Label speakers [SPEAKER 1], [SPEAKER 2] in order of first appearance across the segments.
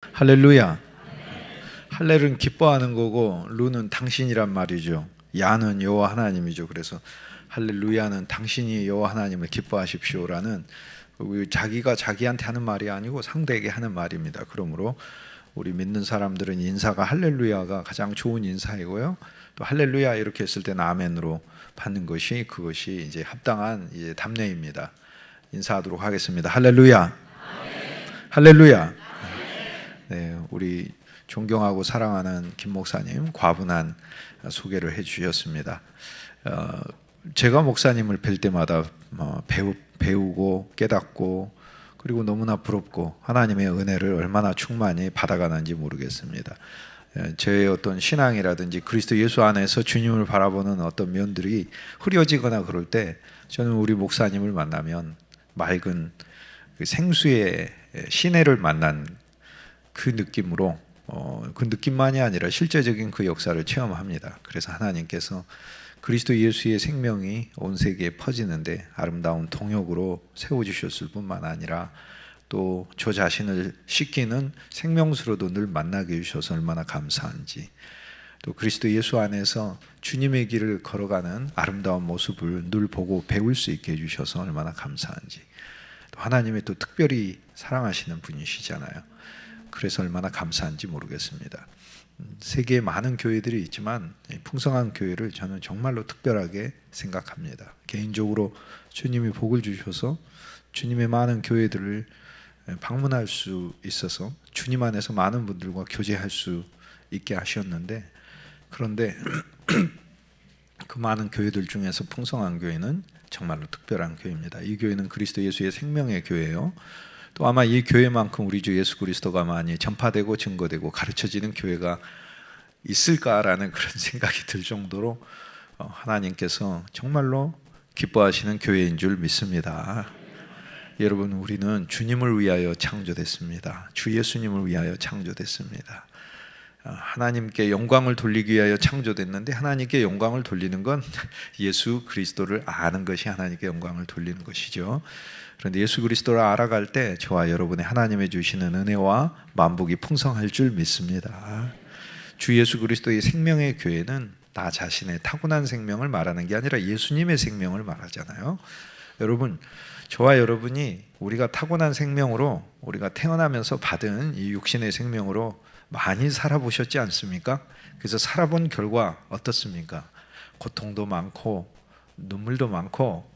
[SPEAKER 1] 할렐루야. 할렐은 기뻐하는 거고 루는 당신이란 말이죠. 야는 여호와 하나님이죠. 그래서 할렐루야는 당신이 여호와 하나님을 기뻐하십시오라는 자기가 자기한테 하는 말이 아니고 상대에게 하는 말입니다. 그러므로 우리 믿는 사람들은 인사가 할렐루야가 가장 좋은 인사이고요. 또 할렐루야 이렇게 했을 때는 아멘으로 받는 것이 그것이 이제 합당한 이제 답례입니다. 인사하도록 하겠습니다. 할렐루야. 할렐루야. 네, 우리 존경하고 사랑하는 김 목사님 과분한 소개를 해주셨습니다. 제가 목사님을 뵐 때마다 배우고 깨닫고 그리고 너무나 부럽고 하나님의 은혜를 얼마나 충만히 받아가는지 모르겠습니다. 제 어떤 신앙이라든지 그리스도 예수 안에서 주님을 바라보는 어떤 면들이 흐려지거나 그럴 때 저는 우리 목사님을 만나면 맑은 그 생수의 시내를 만난 그 느낌으로 그 느낌만이 아니라 실제적인 그 역사를 체험합니다. 그래서 하나님께서 그리스도 예수의 생명이 온 세계에 퍼지는데 아름다운 동역으로 세워주셨을 뿐만 아니라 또 저 자신을 씻기는 생명수로도 늘 만나게 해주셔서 얼마나 감사한지, 또 그리스도 예수 안에서 주님의 길을 걸어가는 아름다운 모습을 늘 보고 배울 수 있게 해주셔서 얼마나 감사한지, 또 하나님의 또 특별히 사랑하시는 분이시잖아요. 그래서 얼마나 감사한지 모르겠습니다. 세계에 많은 교회들이 있지만 풍성한 교회를 저는 정말로 특별하게 생각합니다. 개인적으로 주님이 복을 주셔서 주님의 많은 교회들을 방문할 수 있어서 주님 안에서 많은 분들과 교제할 수 있게 하셨는데, 그런데 그 많은 교회들 중에서 풍성한 교회는 정말로 특별한 교회입니다. 이 교회는 그리스도 예수의 생명의 교회예요. 또 아마 이 교회만큼 우리 주 예수 그리스도가 많이 전파되고 증거되고 가르쳐지는 교회가 있을까라는 그런 생각이 들 정도로 하나님께서 정말로 기뻐하시는 교회인 줄 믿습니다. 여러분, 우리는 주님을 위하여 창조됐습니다. 주 예수님을 위하여 창조됐습니다. 하나님께 영광을 돌리기 위하여 창조됐는데, 하나님께 영광을 돌리는 건 예수 그리스도를 아는 것이 하나님께 영광을 돌리는 것이죠. 그런데 예수 그리스도를 알아갈 때 저와 여러분의 하나님의 주시는 은혜와 만복이 풍성할 줄 믿습니다. 주 예수 그리스도의 생명의 교회는 나 자신의 타고난 생명을 말하는 게 아니라 예수님의 생명을 말하잖아요. 여러분, 저와 여러분이 우리가 타고난 생명으로, 우리가 태어나면서 받은 이 육신의 생명으로 많이 살아보셨지 않습니까? 그래서 살아본 결과 어떻습니까? 고통도 많고 눈물도 많고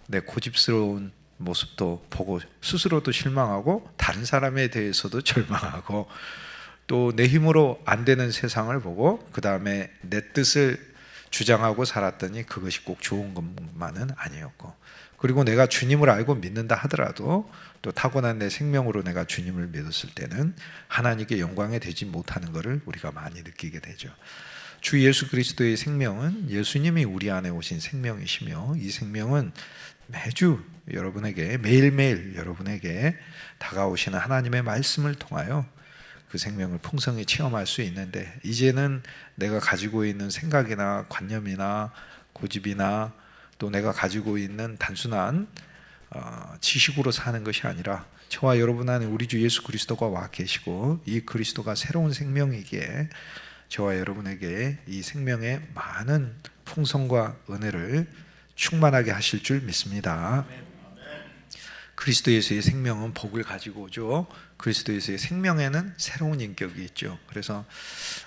[SPEAKER 1] 내 고집스러운 모습도 보고 스스로도 실망하고 다른 사람에 대해서도 절망하고, 또 내 힘으로 안 되는 세상을 보고 그 다음에 내 뜻을 주장하고 살았더니 그것이 꼭 좋은 것만은 아니었고, 그리고 내가 주님을 알고 믿는다 하더라도 또 타고난 내 생명으로 내가 주님을 믿었을 때는 하나님께 영광이 되지 못하는 것을 우리가 많이 느끼게 되죠. 주 예수 그리스도의 생명은 예수님이 우리 안에 오신 생명이시며, 이 생명은 매주 여러분에게, 매일매일 여러분에게 다가오시는 하나님의 말씀을 통하여 그 생명을 풍성히 체험할 수 있는데, 이제는 내가 가지고 있는 생각이나 관념이나 고집이나 또 내가 가지고 있는 단순한 지식으로 사는 것이 아니라 저와 여러분 안에 우리 주 예수 그리스도가 와 계시고 이 그리스도가 새로운 생명이기에 저와 여러분에게 이 생명의 많은 풍성과 은혜를 충만하게 하실 줄 믿습니다. 그리스도 예수의 생명은 복을 가지고 오죠. 그리스도 예수의 생명에는 새로운 인격이 있죠. 그래서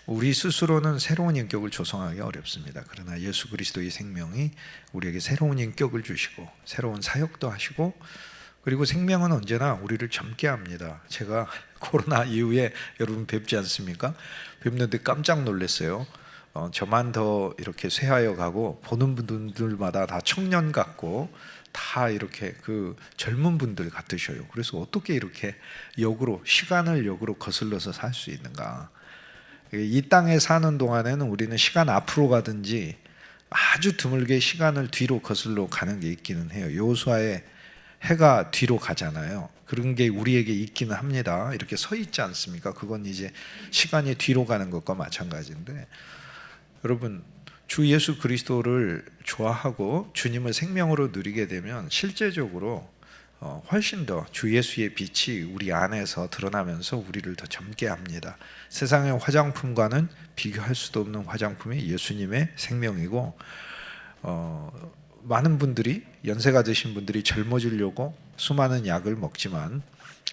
[SPEAKER 1] 우리 스스로는 새로운 인격을 조성하기 어렵습니다. 그러나 예수 그리스도의 생명이 우리에게 새로운 인격을 주시고 새로운 사역도 하시고, 그리고 생명은 언제나 우리를 젊게 합니다. 제가 코로나 이후에 여러분 뵙지 않습니까? 뵙는데 깜짝 놀랐어요. 저만 더 이렇게 쇠하여 가고 보는 분들마다 다 청년 같고 다 이렇게 그 젊은 분들 같으셔요. 그래서 어떻게 이렇게 시간을 역으로 거슬러서 살 수 있는가? 이 땅에 사는 동안에는 우리는 시간 앞으로 가든지 아주 드물게 시간을 뒤로 거슬러 가는 게 있기는 해요. 여호수아의 해가 뒤로 가잖아요. 그런 게 우리에게 있기는 합니다. 이렇게 서 있지 않습니까? 그건 이제 시간이 뒤로 가는 것과 마찬가지인데, 여러분, 주 예수 그리스도를 좋아하고 주님을 생명으로 누리게 되면 실제적으로 훨씬 더 주 예수의 빛이 우리 안에서 드러나면서 우리를 더 젊게 합니다. 세상의 화장품과는 비교할 수도 없는 화장품이 예수님의 생명이고, 많은 분들이, 연세가 드신 분들이 젊어지려고 수많은 약을 먹지만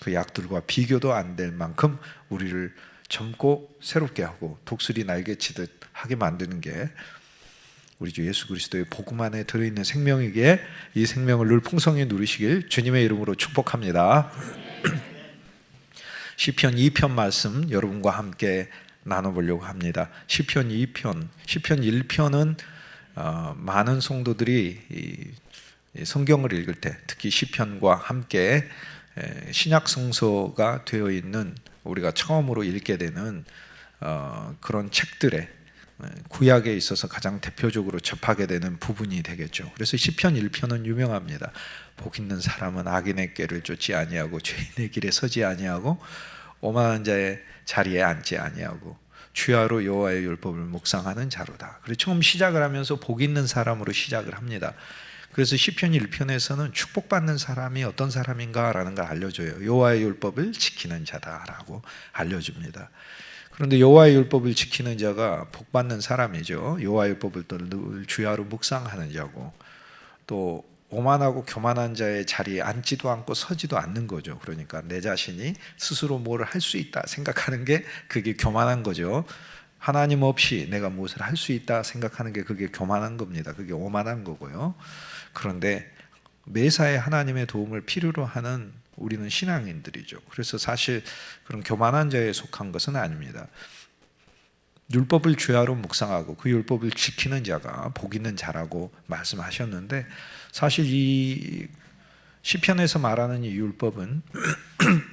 [SPEAKER 1] 그 약들과 비교도 안 될 만큼 우리를 젊고 새롭게 하고 독수리 날개치듯 하게 만드는 게 우리 주 예수 그리스도의 복음 안에 들어있는 생명이기에 이 생명을 늘 풍성히 누리시길 주님의 이름으로 축복합니다. 시편 2편 말씀 여러분과 함께 나눠보려고 합니다. 시편 2편, 시편 1편은 많은 성도들이 성경을 읽을 때, 특히 시편과 함께 신약 성서가 되어 있는, 우리가 처음으로 읽게 되는 그런 책들의 구약에 있어서 가장 대표적으로 접하게 되는 부분이 되겠죠. 그래서 시편 1편은 유명합니다. 복 있는 사람은 악인의 꾀를 쫓지 아니하고 죄인의 길에 서지 아니하고 오만한 자의 자리에 앉지 아니하고 주야로 여호와의 율법을 묵상하는 자로다. 그래서 처음 시작을 하면서 복 있는 사람으로 시작을 합니다. 그래서 시편 1편에서는 축복받는 사람이 어떤 사람인가라는 걸 알려줘요. 여호와의 율법을 지키는 자다라고 알려줍니다. 그런데 여호와의 율법을 지키는 자가 복받는 사람이죠. 여호와의 율법을 늘 주야로 묵상하는 자고, 또 오만하고 교만한 자의 자리에 앉지도 않고 서지도 않는 거죠. 그러니까 내 자신이 스스로 뭘 할 수 있다 생각하는 게 그게 교만한 거죠. 하나님 없이 내가 무엇을 할 수 있다 생각하는 게 그게 교만한 겁니다. 그게 오만한 거고요. 그런데 매사에 하나님의 도움을 필요로 하는 우리는 신앙인들이죠. 그래서 사실 그런 교만한 자에 속한 것은 아닙니다. 율법을 주야로 묵상하고 그 율법을 지키는 자가 복 있는 자라고 말씀하셨는데, 사실 이 시편에서 말하는 이 율법은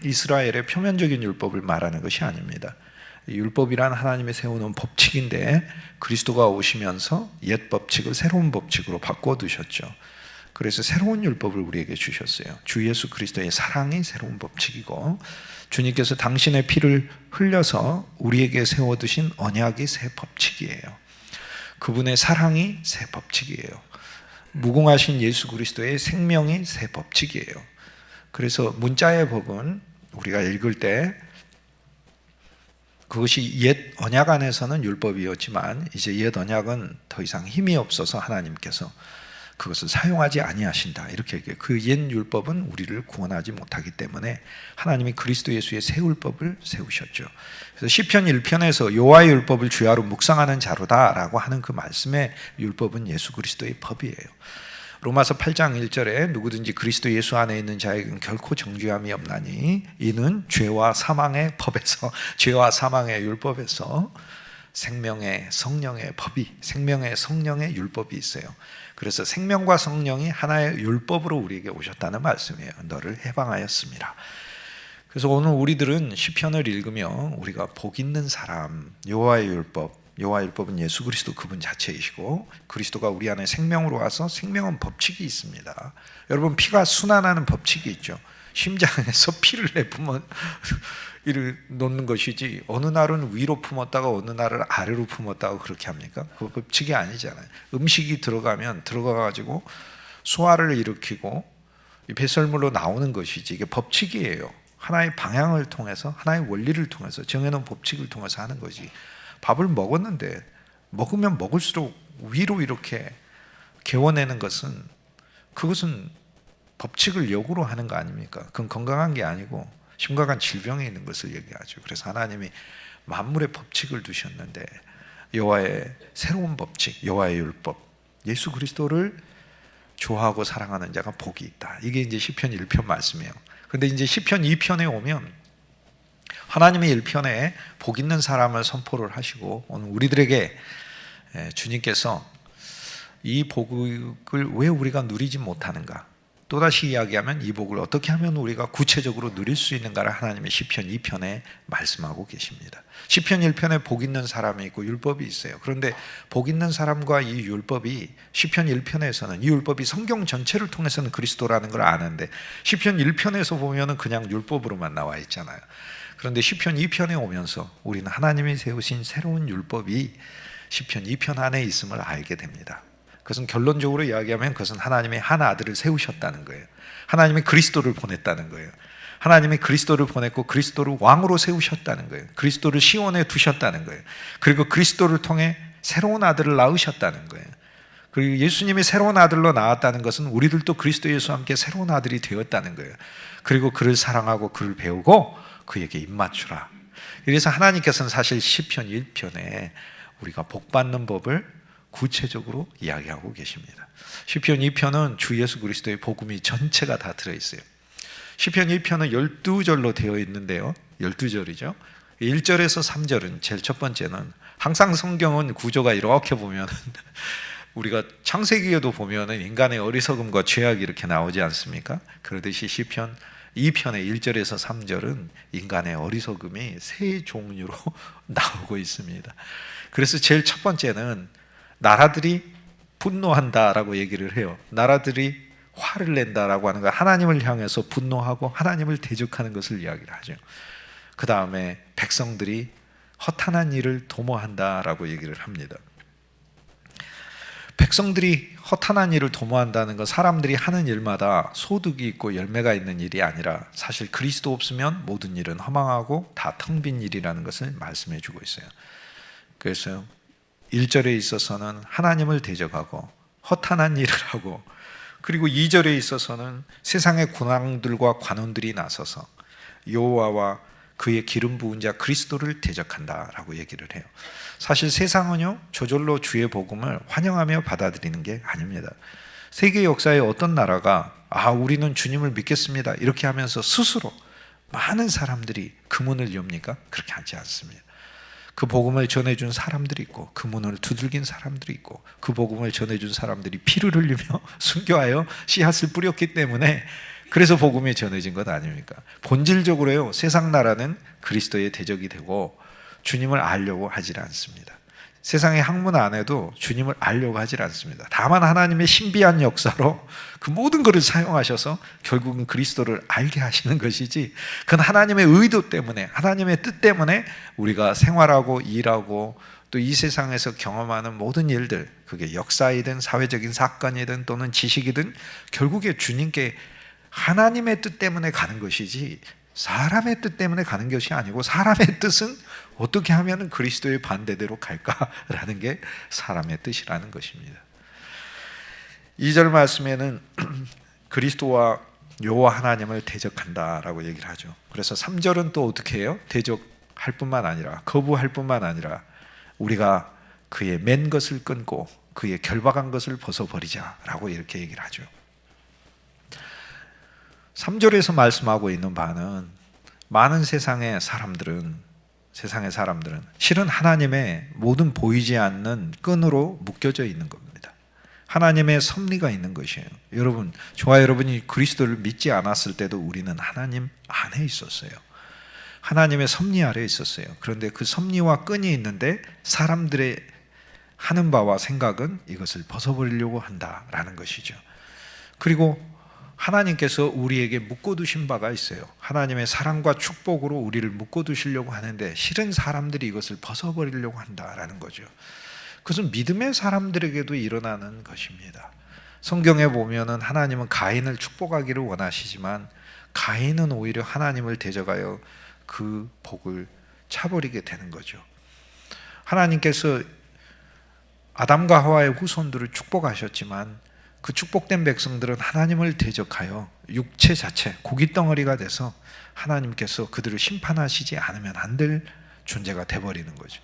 [SPEAKER 1] 이스라엘의 표면적인 율법을 말하는 것이 아닙니다. 율법이란 하나님이 세우는 법칙인데 그리스도가 오시면서 옛 법칙을 새로운 법칙으로 바꿔두셨죠. 그래서 새로운 율법을 우리에게 주셨어요. 주 예수 그리스도의 사랑이 새로운 법칙이고, 주님께서 당신의 피를 흘려서 우리에게 세워두신 언약이 새 법칙이에요. 그분의 사랑이 새 법칙이에요. 무궁하신 예수 그리스도의 생명이 새 법칙이에요. 그래서 문자의 법은 우리가 읽을 때 그것이 옛 언약 안에서는 율법이었지만 이제 옛 언약은 더 이상 힘이 없어서 하나님께서 그것을 사용하지 아니하신다, 이렇게 얘기해요. 그 옛 율법은 우리를 구원하지 못하기 때문에 하나님이 그리스도 예수의 새 율법을 세우셨죠. 그래서 시편 1편에서 여호와의 율법을 주야로 묵상하는 자로다라고 하는 그 말씀의 율법은 예수 그리스도의 법이에요. 로마서 8장 1절에 누구든지 그리스도 예수 안에 있는 자에게는 결코 정죄함이 없나니 이는 죄와 사망의 법에서, 죄와 사망의 율법에서 생명의 성령의 법이, 생명의 성령의 율법이 있어요. 그래서 생명과 성령이 하나의 율법으로 우리에게 오셨다는 말씀이에요. 너를 해방하였습니다. 그래서 오늘 우리들은 시편을 읽으며 우리가 복 있는 사람, 여호와의 율법, 여호와의 율법은 예수 그리스도 그분 자체이시고 그리스도가 우리 안에 생명으로 와서 생명은 법칙이 있습니다. 여러분, 피가 순환하는 법칙이 있죠. 심장에서 피를 내뿜어 이를 놓는 것이지 어느 날은 위로 품었다가 어느 날은 아래로 품었다가 그렇게 합니까? 그 법칙이 아니잖아요. 음식이 들어가가지고 소화를 일으키고 배설물로 나오는 것이지 이게 법칙이에요. 하나의 방향을 통해서, 하나의 원리를 통해서, 정해놓은 법칙을 통해서 하는 거지. 밥을 먹었는데 먹으면 먹을수록 위로 이렇게 개워내는 것은, 그것은 법칙을 역으로 하는 거 아닙니까? 그건 건강한 게 아니고 심각한 질병에 있는 것을 얘기하죠. 그래서 하나님이 만물의 법칙을 두셨는데 여호와의 새로운 법칙, 여호와의 율법, 예수 그리스도를 좋아하고 사랑하는 자가 복이 있다. 이게 이제 시편 1편 말씀이에요. 그런데 이제 시편 2편에 오면 하나님의 1편에 복 있는 사람을 선포를 하시고, 오늘 우리들에게 주님께서 이 복을 왜 우리가 누리지 못하는가, 또다시 이야기하면 이 복을 어떻게 하면 우리가 구체적으로 누릴 수 있는가를 하나님의 시편 2편에 말씀하고 계십니다. 시편 1편에 복 있는 사람이 있고 율법이 있어요. 그런데 복 있는 사람과 이 율법이, 시편 1편에서는 이 율법이 성경 전체를 통해서는 그리스도라는 걸 아는데 시편 1편에서 보면은 그냥 율법으로만 나와 있잖아요. 그런데 시편 2편에 오면서 우리는 하나님이 세우신 새로운 율법이 시편 2편 안에 있음을 알게 됩니다. 그것은 결론적으로 이야기하면 그것은 하나님의 한 아들을 세우셨다는 거예요. 하나님이 그리스도를 보냈다는 거예요. 하나님이 그리스도를 보냈고 그리스도를 왕으로 세우셨다는 거예요. 그리스도를 시온에 두셨다는 거예요. 그리고 그리스도를 통해 새로운 아들을 낳으셨다는 거예요. 그리고 예수님이 새로운 아들로 나왔다는 것은 우리들도 그리스도 예수와 함께 새로운 아들이 되었다는 거예요. 그리고 그를 사랑하고 그를 배우고 그에게 입맞추라. 그래서 하나님께서는 사실 시편 1편에 우리가 복받는 법을 구체적으로 이야기하고 계십니다. 시편 2편은 주 예수 그리스도의 복음이 전체가 다 들어있어요. 시편 1편은 12절로 되어 있는데요. 12절이죠. 1절에서 3절은 제일 첫 번째는, 항상 성경은 구조가 이렇게 보면 우리가 창세기에도 보면 인간의 어리석음과 죄악이 이렇게 나오지 않습니까? 그러듯이 시편 2편의 1절에서 3절은 인간의 어리석음이 세 종류로 나오고 있습니다. 그래서 제일 첫 번째는 나라들이 분노한다라고 얘기를 해요. 나라들이 화를 낸다라고 하는 건 하나님을 향해서 분노하고 하나님을 대적하는 것을 이야기를 하죠. 그 다음에 백성들이 허탄한 일을 도모한다라고 얘기를 합니다. 백성들이 허탄한 일을 도모한다는 건 사람들이 하는 일마다 소득이 있고 열매가 있는 일이 아니라 사실 그리스도 없으면 모든 일은 허망하고 다 텅 빈 일이라는 것을 말씀해 주고 있어요. 그래서 1절에 있어서는 하나님을 대적하고 허탄한 일을 하고, 그리고 2절에 있어서는 세상의 군왕들과 관원들이 나서서 여호와와 그의 기름 부은 자 그리스도를 대적한다라고 얘기를 해요. 사실 세상은요, 저절로 주의 복음을 환영하며 받아들이는 게 아닙니다. 세계 역사에 어떤 나라가 우리는 주님을 믿겠습니다 이렇게 하면서 스스로 많은 사람들이 그 문을 엽니까? 그렇게 하지 않습니다. 그 복음을 전해준 사람들이 있고, 그 문을 두들긴 사람들이 있고, 그 복음을 전해준 사람들이 피를 흘리며 순교하여 씨앗을 뿌렸기 때문에, 그래서 복음이 전해진 것 아닙니까? 본질적으로요, 세상 나라는 그리스도의 대적이 되고 주님을 알려고 하질 않습니다. 세상의 학문 안에도 주님을 알려고 하질 않습니다. 다만 하나님의 신비한 역사로 그 모든 것을 사용하셔서 결국은 그리스도를 알게 하시는 것이지, 그건 하나님의 의도 때문에, 하나님의 뜻 때문에 우리가 생활하고 일하고 또 이 세상에서 경험하는 모든 일들, 그게 역사이든 사회적인 사건이든 또는 지식이든 결국에 주님께 하나님의 뜻 때문에 가는 것이지 사람의 뜻 때문에 가는 것이 아니고, 사람의 뜻은 어떻게 하면 그리스도의 반대대로 갈까라는 게 사람의 뜻이라는 것입니다. 2절 말씀에는 그리스도와 여호와 하나님을 대적한다라고 얘기를 하죠. 그래서 3절은 또 어떻게 해요? 대적할 뿐만 아니라, 거부할 뿐만 아니라 우리가 그의 맨 것을 끊고 그의 결박한 것을 벗어버리자라고 이렇게 얘기를 하죠. 3절에서 말씀하고 있는 바는 많은 세상의 사람들은 실은 하나님의 모든 보이지 않는 끈으로 묶여져 있는 겁니다. 하나님의 섭리가 있는 것이에요. 여러분, 저와 여러분이 그리스도를 믿지 않았을 때도 우리는 하나님 안에 있었어요. 하나님의 섭리 아래 있었어요. 그런데 그 섭리와 끈이 있는데 사람들의 하는 바와 생각은 이것을 벗어버리려고 한다라는 것이죠. 그리고 하나님께서 우리에게 묶어두신 바가 있어요. 하나님의 사랑과 축복으로 우리를 묶어두시려고 하는데 실은 사람들이 이것을 벗어버리려고 한다라는 거죠. 그것은 믿음의 사람들에게도 일어나는 것입니다. 성경에 보면은 하나님은 가인을 축복하기를 원하시지만 가인은 오히려 하나님을 대적하여 그 복을 차버리게 되는 거죠. 하나님께서 아담과 하와의 후손들을 축복하셨지만 그 축복된 백성들은 하나님을 대적하여 육체 자체, 고깃덩어리가 돼서 하나님께서 그들을 심판하시지 않으면 안 될 존재가 돼버리는 거죠.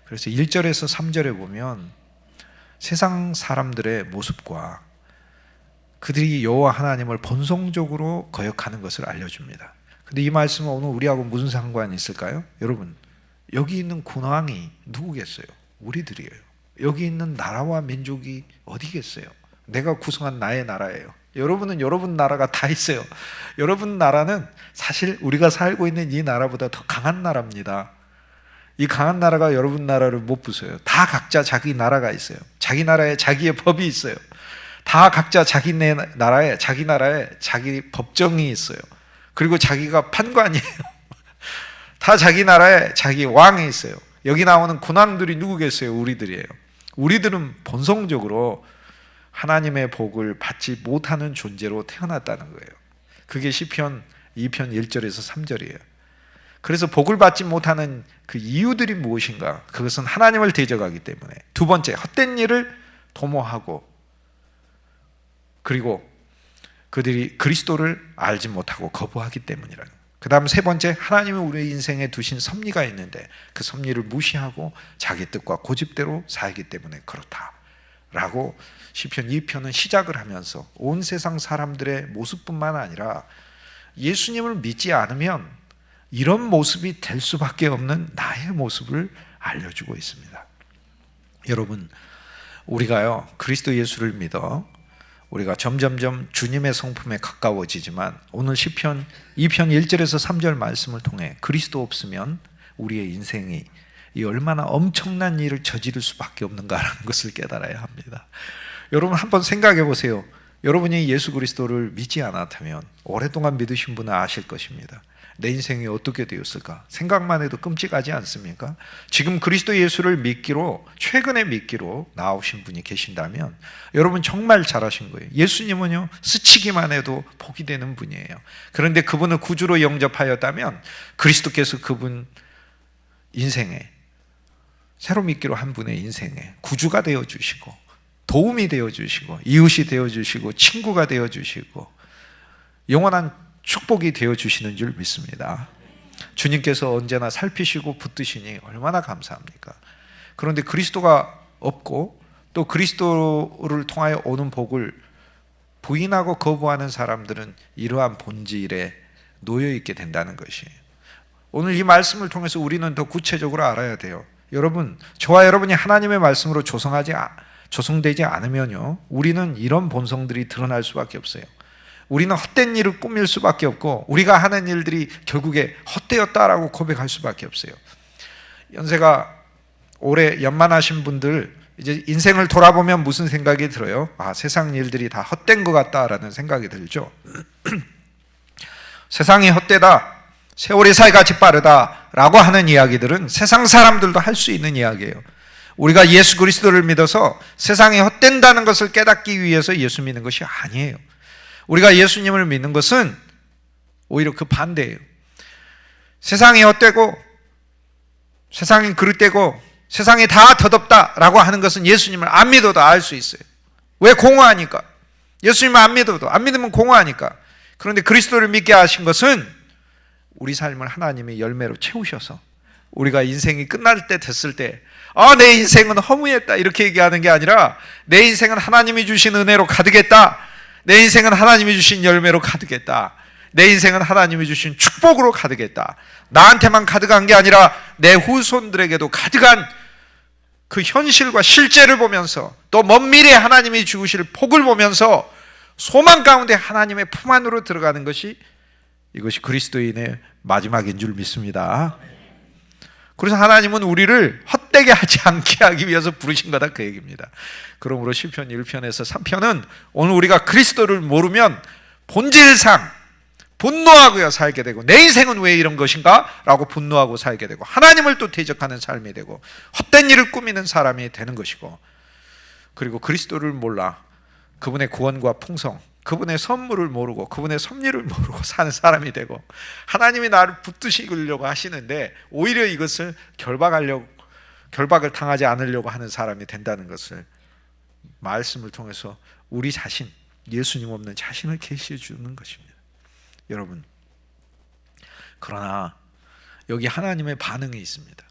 [SPEAKER 1] 그래서 1절에서 3절에 보면 세상 사람들의 모습과 그들이 여호와 하나님을 본성적으로 거역하는 것을 알려줍니다. 근데 이 말씀은 오늘 우리하고 무슨 상관이 있을까요? 여러분, 여기 있는 군왕이 누구겠어요? 우리들이에요. 여기 있는 나라와 민족이 어디겠어요? 내가 구성한 나의 나라예요. 여러분은 여러분 나라가 다 있어요. 여러분 나라는 사실 우리가 살고 있는 이 나라보다 더 강한 나라입니다. 이 강한 나라가 여러분 나라를 못 부숴요. 다 각자 자기 나라가 있어요. 자기 나라에 자기의 법이 있어요. 다 각자 자기 나라에 자기 법정이 있어요. 그리고 자기가 판관이에요. 다 자기 나라에 자기 왕이 있어요. 여기 나오는 군왕들이 누구겠어요? 우리들이에요. 우리들은 본성적으로 하나님의 복을 받지 못하는 존재로 태어났다는 거예요. 그게 시편 2편 1절에서 3절이에요. 그래서 복을 받지 못하는 그 이유들이 무엇인가? 그것은 하나님을 대적하기 때문에. 두 번째, 헛된 일을 도모하고, 그리고 그들이 그리스도를 알지 못하고 거부하기 때문이라는 거예요. 그 다음 세 번째, 하나님이 우리 인생에 두신 섭리가 있는데 그 섭리를 무시하고 자기 뜻과 고집대로 살기 때문에 그렇다라고 시편 2편은 시작을 하면서 온 세상 사람들의 모습뿐만 아니라 예수님을 믿지 않으면 이런 모습이 될 수밖에 없는 나의 모습을 알려주고 있습니다. 여러분, 우리가요 그리스도 예수를 믿어 우리가 점점점 주님의 성품에 가까워지지만 오늘 시편 2편 1절에서 3절 말씀을 통해 그리스도 없으면 우리의 인생이 얼마나 엄청난 일을 저지를 수밖에 없는가라는 것을 깨달아야 합니다. 여러분 한번 생각해 보세요. 여러분이 예수 그리스도를 믿지 않았다면 오랫동안 믿으신 분은 아실 것입니다. 내 인생이 어떻게 되었을까? 생각만 해도 끔찍하지 않습니까? 지금 그리스도 예수를 믿기로, 최근에 믿기로 나오신 분이 계신다면 여러분 정말 잘하신 거예요. 예수님은요 스치기만 해도 복이 되는 분이에요. 그런데 그분을 구주로 영접하였다면 그리스도께서 그분 인생에, 새로 믿기로 한 분의 인생에 구주가 되어주시고 도움이 되어주시고 이웃이 되어주시고 친구가 되어주시고 영원한 축복이 되어주시는 줄 믿습니다. 주님께서 언제나 살피시고 붙드시니 얼마나 감사합니까? 그런데 그리스도가 없고 또 그리스도를 통하여 오는 복을 부인하고 거부하는 사람들은 이러한 본질에 놓여있게 된다는 것이에요. 오늘 이 말씀을 통해서 우리는 더 구체적으로 알아야 돼요. 여러분, 저와 여러분이 하나님의 말씀으로 조성되지 않으면요 우리는 이런 본성들이 드러날 수밖에 없어요. 우리는 헛된 일을 꾸밀 수밖에 없고 우리가 하는 일들이 결국에 헛되었다라고 고백할 수밖에 없어요. 연세가 올해 연만하신 분들 이제 인생을 돌아보면 무슨 생각이 들어요? 아, 세상 일들이 다 헛된 것 같다라는 생각이 들죠. 세상이 헛되다, 세월이 살같이 빠르다라고 하는 이야기들은 세상 사람들도 할 수 있는 이야기예요. 우리가 예수 그리스도를 믿어서 세상이 헛된다는 것을 깨닫기 위해서 예수 믿는 것이 아니에요. 우리가 예수님을 믿는 것은 오히려 그 반대예요. 세상이 헛되고 세상이 그릇되고 세상이 다 더덥다라고 하는 것은 예수님을 안 믿어도 알 수 있어요. 왜? 공허하니까. 예수님을 안 믿어도, 안 믿으면 공허하니까. 그런데 그리스도를 믿게 하신 것은 우리 삶을 하나님이 열매로 채우셔서 우리가 인생이 끝날 때 됐을 때 내 인생은 허무했다 이렇게 얘기하는 게 아니라 내 인생은 하나님이 주신 은혜로 가득했다, 내 인생은 하나님이 주신 열매로 가득했다, 내 인생은 하나님이 주신 축복으로 가득했다, 나한테만 가득한 게 아니라 내 후손들에게도 가득한 그 현실과 실제를 보면서 또 먼 미래에 하나님이 주실 복을 보면서 소망 가운데 하나님의 품 안으로 들어가는 것이, 이것이 그리스도인의 마지막인 줄 믿습니다. 그래서 하나님은 우리를 헛되게 하지 않게 하기 위해서 부르신 거다, 그 얘기입니다. 그러므로 시편 1편에서 3편은 오늘 우리가 그리스도를 모르면 본질상 분노하고요 살게 되고, 내 인생은 왜 이런 것인가? 라고 분노하고 살게 되고, 하나님을 또 대적하는 삶이 되고 헛된 일을 꾸미는 사람이 되는 것이고, 그리고 그리스도를 몰라 그분의 구원과 풍성, 그분의 선물을 모르고 그분의 섭리를 모르고 사는 사람이 되고, 하나님이 나를 붙드시려고 하시는데 오히려 이것을 결박을 당하지 않으려고 하는 사람이 된다는 것을 말씀을 통해서 우리 자신, 예수님 없는 자신을 계시해 주는 것입니다. 여러분, 그러나 여기 하나님의 반응이 있습니다.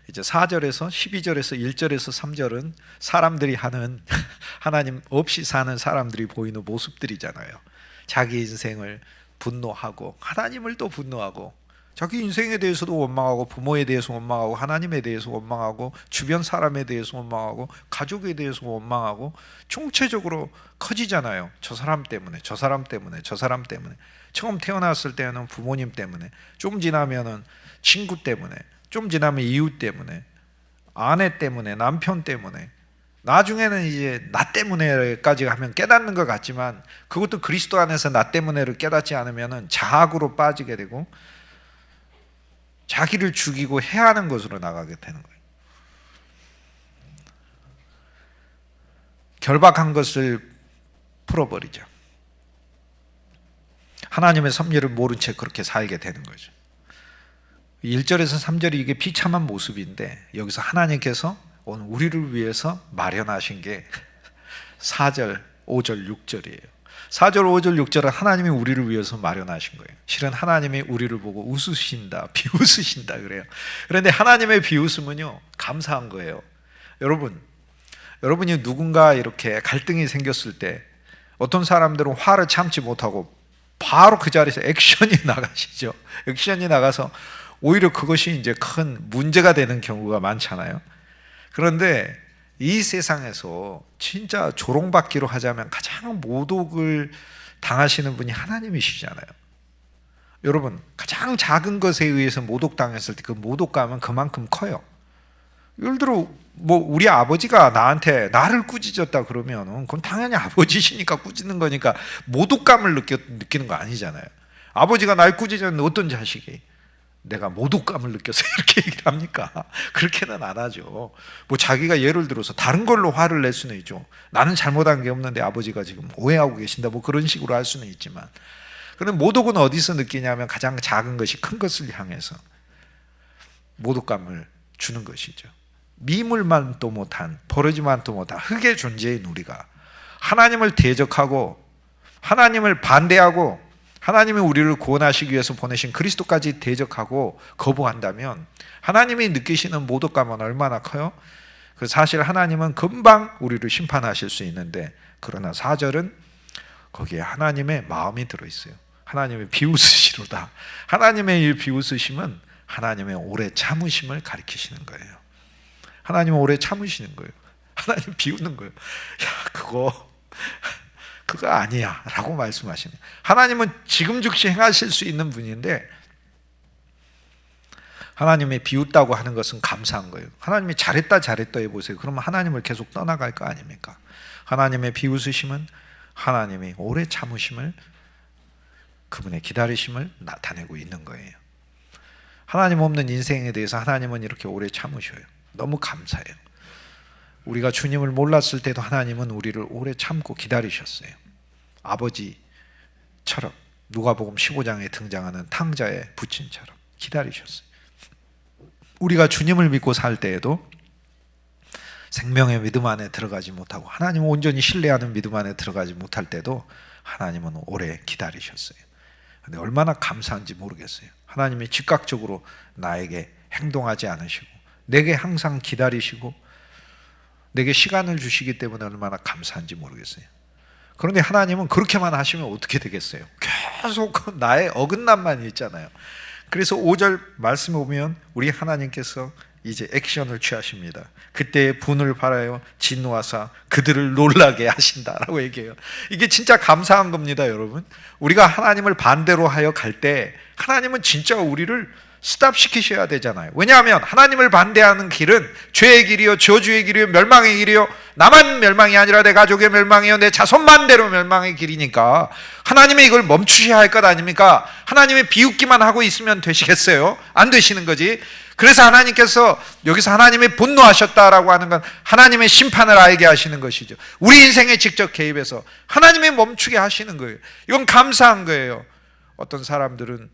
[SPEAKER 1] 이제 4절에서 12절에서 1절에서 3절은 사람들이 하는, 하나님 없이 사는 사람들이 보이는 모습들이잖아요. 자기 인생을 분노하고 하나님을 또 분노하고, 자기 인생에 대해서도 원망하고, 부모에 대해서 원망하고, 하나님에 대해서 원망하고, 주변 사람에 대해서 원망하고, 가족에 대해서 원망하고, 총체적으로 커지잖아요. 저 사람 때문에, 저 사람 때문에, 저 사람 때문에. 처음 태어났을 때는 부모님 때문에, 좀 지나면은 친구 때문에, 좀 지나면 이웃 때문에, 아내 때문에, 남편 때문에, 나중에는 이제 나 때문에까지 하면 깨닫는 것 같지만, 그것도 그리스도 안에서 나 때문에를 깨닫지 않으면 자학으로 빠지게 되고 자기를 죽이고 해하는 것으로 나가게 되는 거예요. 결박한 것을 풀어버리죠. 하나님의 섭리를 모른 채 그렇게 살게 되는 거죠. 1절에서 3절이 이게 비참한 모습인데, 여기서 하나님께서 오늘 우리를 위해서 마련하신 게 4절, 5절, 6절이에요. 4절, 5절, 6절은 하나님이 우리를 위해서 마련하신 거예요. 실은 하나님이 우리를 보고 웃으신다, 비웃으신다 그래요. 그런데 하나님의 비웃음은요, 감사한 거예요. 여러분이 누군가 이렇게 갈등이 생겼을 때 어떤 사람들은 화를 참지 못하고 바로 그 자리에서 액션이 나가시죠. 액션이 나가서 오히려 그것이 이제 큰 문제가 되는 경우가 많잖아요. 그런데 이 세상에서 진짜 조롱받기로 하자면 가장 모독을 당하시는 분이 하나님이시잖아요. 여러분, 가장 작은 것에 의해서 모독당했을 때 그 모독감은 그만큼 커요. 예를 들어 우리 아버지가 나를 꾸짖었다 그러면 그건 당연히 아버지시니까 꾸짖는 거니까 모독감을 느끼는 거 아니잖아요. 아버지가 날 꾸짖었는데 어떤 자식이 내가 모독감을 느껴서 이렇게 얘기를 합니까? 그렇게는 안 하죠. 자기가 예를 들어서 다른 걸로 화를 낼 수는 있죠. 나는 잘못한 게 없는데 아버지가 지금 오해하고 계신다, 그런 식으로 할 수는 있지만, 그런데 모독은 어디서 느끼냐면 가장 작은 것이 큰 것을 향해서 모독감을 주는 것이죠. 미물만도 못한, 버러지만도 못한 흙의 존재인 우리가 하나님을 대적하고 하나님을 반대하고 하나님이 우리를 구원하시기 위해서 보내신 그리스도까지 대적하고 거부한다면 하나님이 느끼시는 모독감은 얼마나 커요? 사실 하나님은 금방 우리를 심판하실 수 있는데, 그러나 4절은 거기에 하나님의 마음이 들어있어요. 하나님의 비웃으시로다. 하나님의 이 비웃으심은 하나님의 오래 참으심을 가리키시는 거예요. 하나님은 오래 참으시는 거예요. 하나님 비웃는 거예요. 그거 아니야 라고 말씀하시네요. 하나님은 지금 즉시 행하실 수 있는 분인데, 하나님이 비웃다고 하는 것은 감사한 거예요. 하나님이 잘했다 해보세요. 그러면 하나님을 계속 떠나갈 거 아닙니까? 하나님의 비웃으심은 하나님이 오래 참으심을, 그분의 기다리심을 나타내고 있는 거예요. 하나님 없는 인생에 대해서 하나님은 이렇게 오래 참으셔요. 너무 감사해요. 우리가 주님을 몰랐을 때도 하나님은 우리를 오래 참고 기다리셨어요. 아버지처럼, 누가복음 15장에 등장하는 탕자의 부친처럼 기다리셨어요. 우리가 주님을 믿고 살 때에도 생명의 믿음 안에 들어가지 못하고 하나님을 온전히 신뢰하는 믿음 안에 들어가지 못할 때도 하나님은 오래 기다리셨어요. 근데 얼마나 감사한지 모르겠어요. 하나님이 즉각적으로 나에게 행동하지 않으시고 내게 항상 기다리시고 내게 시간을 주시기 때문에 얼마나 감사한지 모르겠어요. 그런데 하나님은 그렇게만 하시면 어떻게 되겠어요? 계속 나의 어긋남만 있잖아요. 그래서 5절 말씀에 보면 우리 하나님께서 이제 액션을 취하십니다. 그때 분을 발하여 진노하사 그들을 놀라게 하신다라고 얘기해요. 이게 진짜 감사한 겁니다, 여러분. 우리가 하나님을 반대로 하여 갈 때 하나님은 진짜 우리를 스탑시키셔야 되잖아요. 왜냐하면 하나님을 반대하는 길은 죄의 길이요, 저주의 길이요, 멸망의 길이요, 나만 멸망이 아니라 내 가족의 멸망이요, 내 자손만대로 멸망의 길이니까 하나님이 이걸 멈추셔야 할 것 아닙니까? 하나님이 비웃기만 하고 있으면 되시겠어요? 안 되시는 거지. 그래서 하나님께서 여기서 하나님이 분노하셨다라고 하는 건 하나님의 심판을 알게 하시는 것이죠. 우리 인생에 직접 개입해서 하나님이 멈추게 하시는 거예요. 이건 감사한 거예요. 어떤 사람들은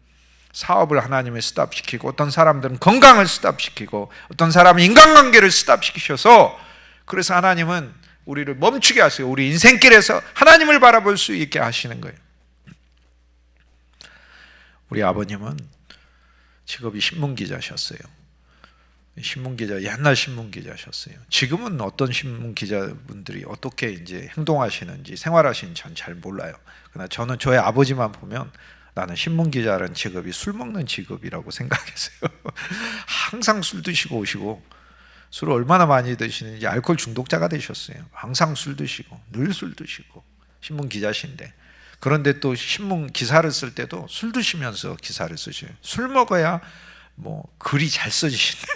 [SPEAKER 1] 사업을 하나님이 스탑시키고, 어떤 사람들은 건강을 스탑시키고, 어떤 사람은 인간관계를 스탑시키셔서, 그래서 하나님은 우리를 멈추게 하세요. 우리 인생길에서 하나님을 바라볼 수 있게 하시는 거예요. 우리 아버님은 직업이 신문기자셨어요. 신문기자, 옛날 신문기자셨어요. 지금은 어떤 신문기자분들이 어떻게 이제 행동하시는지, 생활하시는지 전 잘 몰라요. 그러나 저는 저의 아버지만 보면 나는 신문기자라는 직업이 술 먹는 직업이라고 생각했어요. 항상 술 드시고 오시고, 술을 얼마나 많이 드시는지 알코올 중독자가 되셨어요. 항상 술 드시고, 늘 술 드시고, 신문기자신데. 그런데 또 신문 기사를 쓸 때도 술 드시면서 기사를 쓰셔요. 술 먹어야 글이 잘 써지신대요.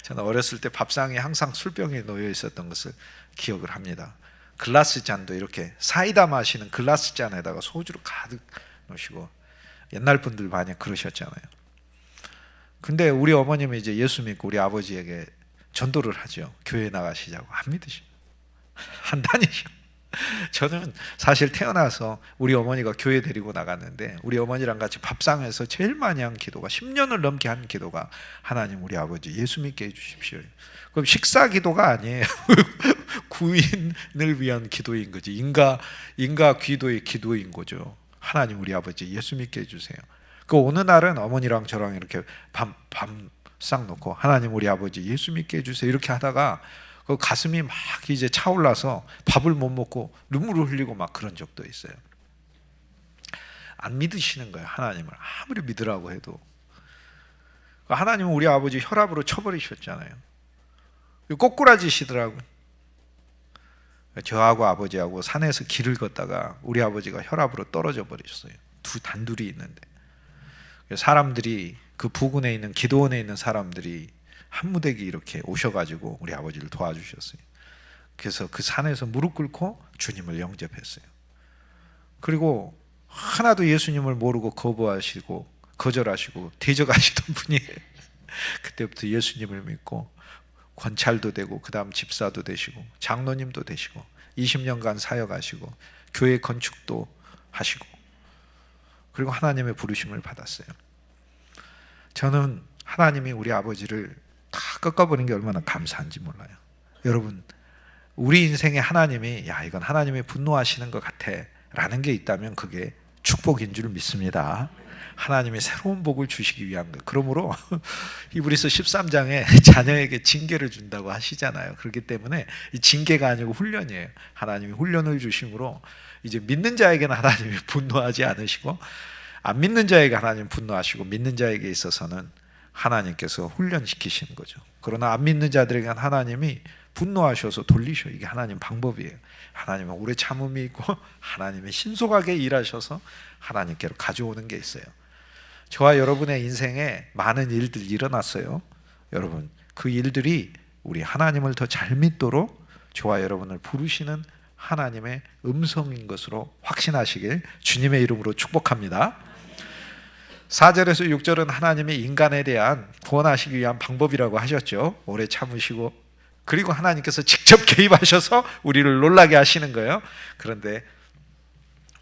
[SPEAKER 1] 저는 어렸을 때 밥상에 항상 술병이 놓여 있었던 것을 기억을 합니다. 글라스 잔도 이렇게 사이다 마시는 글라스 잔에다가 소주를 가득 놓으시고, 옛날 분들 많이 그러셨잖아요. 근데 우리 어머님이 이제 예수 믿고 우리 아버지에게 전도를 하죠. 교회 나가시자고. 안 믿으셔. 안 다니셔. 저는 사실 태어나서 우리 어머니가 교회 데리고 나갔는데 우리 어머니랑 같이 밥상에서 제일 많이 한 기도가 10년을 넘게 한 기도가 하나님 우리 아버지 예수 믿게 해주십시오. 그럼 식사 기도가 아니에요. 구인을 위한 기도인 거지. 인가 기도의 기도인 거죠. 하나님 우리 아버지 예수 믿게 해주세요. 그 어느 날은 어머니랑 저랑 이렇게 밤상 놓고 하나님 우리 아버지 예수 믿게 해주세요 이렇게 하다가 그 가슴이 막 이제 차올라서 밥을 못 먹고 눈물을 흘리고 막 그런 적도 있어요. 안 믿으시는 거예요. 하나님을 아무리 믿으라고 해도. 하나님은 우리 아버지 혈압으로 쳐버리셨잖아요. 꼬꾸라지시더라고요. 저하고 아버지하고 산에서 길을 걷다가 우리 아버지가 혈압으로 떨어져 버리셨어요. 단둘이 있는데 사람들이 그 부근에 있는 기도원에 있는 사람들이 한 무대기 이렇게 오셔가지고 우리 아버지를 도와주셨어요. 그래서 그 산에서 무릎 꿇고 주님을 영접했어요. 그리고 하나도 예수님을 모르고 거절하시고 대적하시던 분이 그때부터 예수님을 믿고 권찰도 되고 그 다음 집사도 되시고 장로님도 되시고 20년간 사역하시고 교회 건축도 하시고 그리고 하나님의 부르심을 받았어요. 저는 하나님이 우리 아버지를 다 꺾어버린 게 얼마나 감사한지 몰라요. 여러분 우리 인생에 하나님이 야 이건 하나님이 분노하시는 것 같아 라는 게 있다면 그게 축복인 줄 믿습니다. 하나님이 새로운 복을 주시기 위한 것. 그러므로 히브리서 13장에 자녀에게 징계를 준다고 하시잖아요. 그렇기 때문에 이 징계가 아니고 훈련이에요. 하나님이 훈련을 주심으로 이제 믿는 자에게는 하나님이 분노하지 않으시고 안 믿는 자에게 하나님 분노하시고 믿는 자에게 있어서는 하나님께서 훈련시키시는 거죠. 그러나 안 믿는 자들에게는 하나님이 분노하셔서 돌리셔. 이게 하나님 방법이에요. 하나님은 오래 참음이 있고 하나님이 신속하게 일하셔서 하나님께로 가져오는 게 있어요. 저와 여러분의 인생에 많은 일들이 일어났어요. 여러분 그 일들이 우리 하나님을 더 잘 믿도록 저와 여러분을 부르시는 하나님의 음성인 것으로 확신하시길 주님의 이름으로 축복합니다. 4절에서 6절은 하나님이 인간에 대한 구원하시기 위한 방법이라고 하셨죠. 오래 참으시고 그리고 하나님께서 직접 개입하셔서 우리를 놀라게 하시는 거예요. 그런데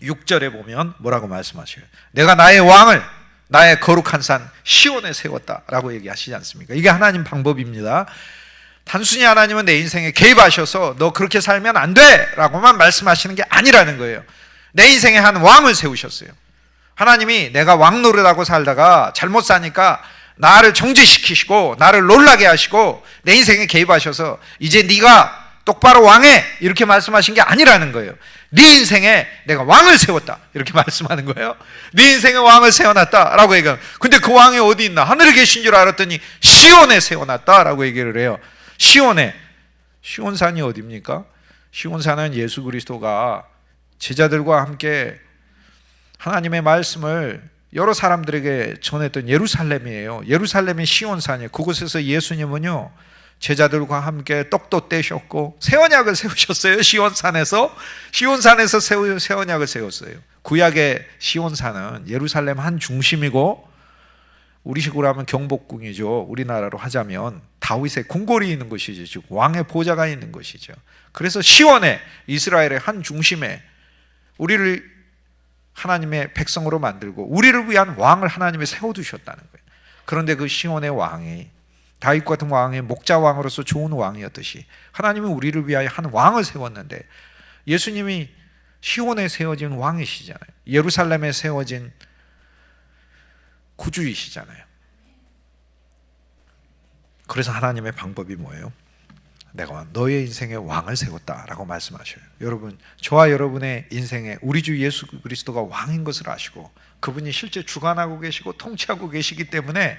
[SPEAKER 1] 6절에 보면 뭐라고 말씀하셔요? 내가 나의 왕을 나의 거룩한 산 시온에 세웠다라고 얘기하시지 않습니까? 이게 하나님 방법입니다. 단순히 하나님은 내 인생에 개입하셔서 너 그렇게 살면 안 돼 라고만 말씀하시는 게 아니라는 거예요. 내 인생에 한 왕을 세우셨어요. 하나님이 내가 왕 노릇하고 살다가 잘못 사니까 나를 정죄시키시고 나를 놀라게 하시고 내 인생에 개입하셔서 이제 네가 똑바로 왕해 이렇게 말씀하신 게 아니라는 거예요. 네 인생에 내가 왕을 세웠다 이렇게 말씀하는 거예요. 네 인생에 왕을 세워놨다라고 얘기해요. 근데 그 왕이 어디 있나? 하늘에 계신 줄 알았더니 시온에 세워놨다라고 얘기를 해요. 시온산이 어디입니까? 시온산은 예수 그리스도가 제자들과 함께 하나님의 말씀을 여러 사람들에게 전했던 예루살렘이에요. 예루살렘이 시온산이에요. 그곳에서 예수님은요 제자들과 함께 떡도 떼셨고 새 언약을 세우셨어요. 시온산에서 새 언약을 세웠어요. 구약의 시온산은 예루살렘 한 중심이고 우리식으로 하면 경복궁이죠. 우리나라로 하자면 다윗의 궁궐이 있는 것이죠. 즉 왕의 보좌가 있는 것이죠. 그래서 시온에 이스라엘의 한 중심에 우리를 하나님의 백성으로 만들고 우리를 위한 왕을 하나님이 세워두셨다는 거예요. 그런데 그 시온의 왕이 다윗 같은 왕의 목자왕으로서 좋은 왕이었듯이 하나님이 우리를 위하여 한 왕을 세웠는데 예수님이 시온에 세워진 왕이시잖아요. 예루살렘에 세워진 구주이시잖아요. 그래서 하나님의 방법이 뭐예요? 내가 너의 인생에 왕을 세웠다라고 말씀하셔요. 여러분, 저와 여러분의 인생에 우리 주 예수 그리스도가 왕인 것을 아시고 그분이 실제 주관하고 계시고 통치하고 계시기 때문에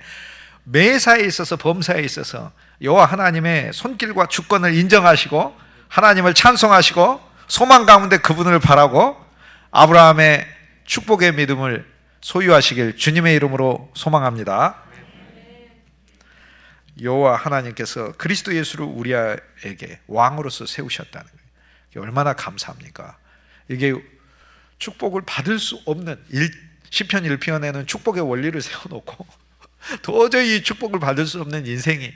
[SPEAKER 1] 매사에 있어서 범사에 있어서 여호와 하나님의 손길과 주권을 인정하시고 하나님을 찬송하시고 소망 가운데 그분을 바라고 아브라함의 축복의 믿음을 소유하시길 주님의 이름으로 소망합니다. 여호와 하나님께서 그리스도 예수를 우리에게 왕으로서 세우셨다는 거예요. 이게 얼마나 감사합니까? 이게 축복을 받을 수 없는 시편 1편에는 축복의 원리를 세워놓고 도저히 이 축복을 받을 수 없는 인생이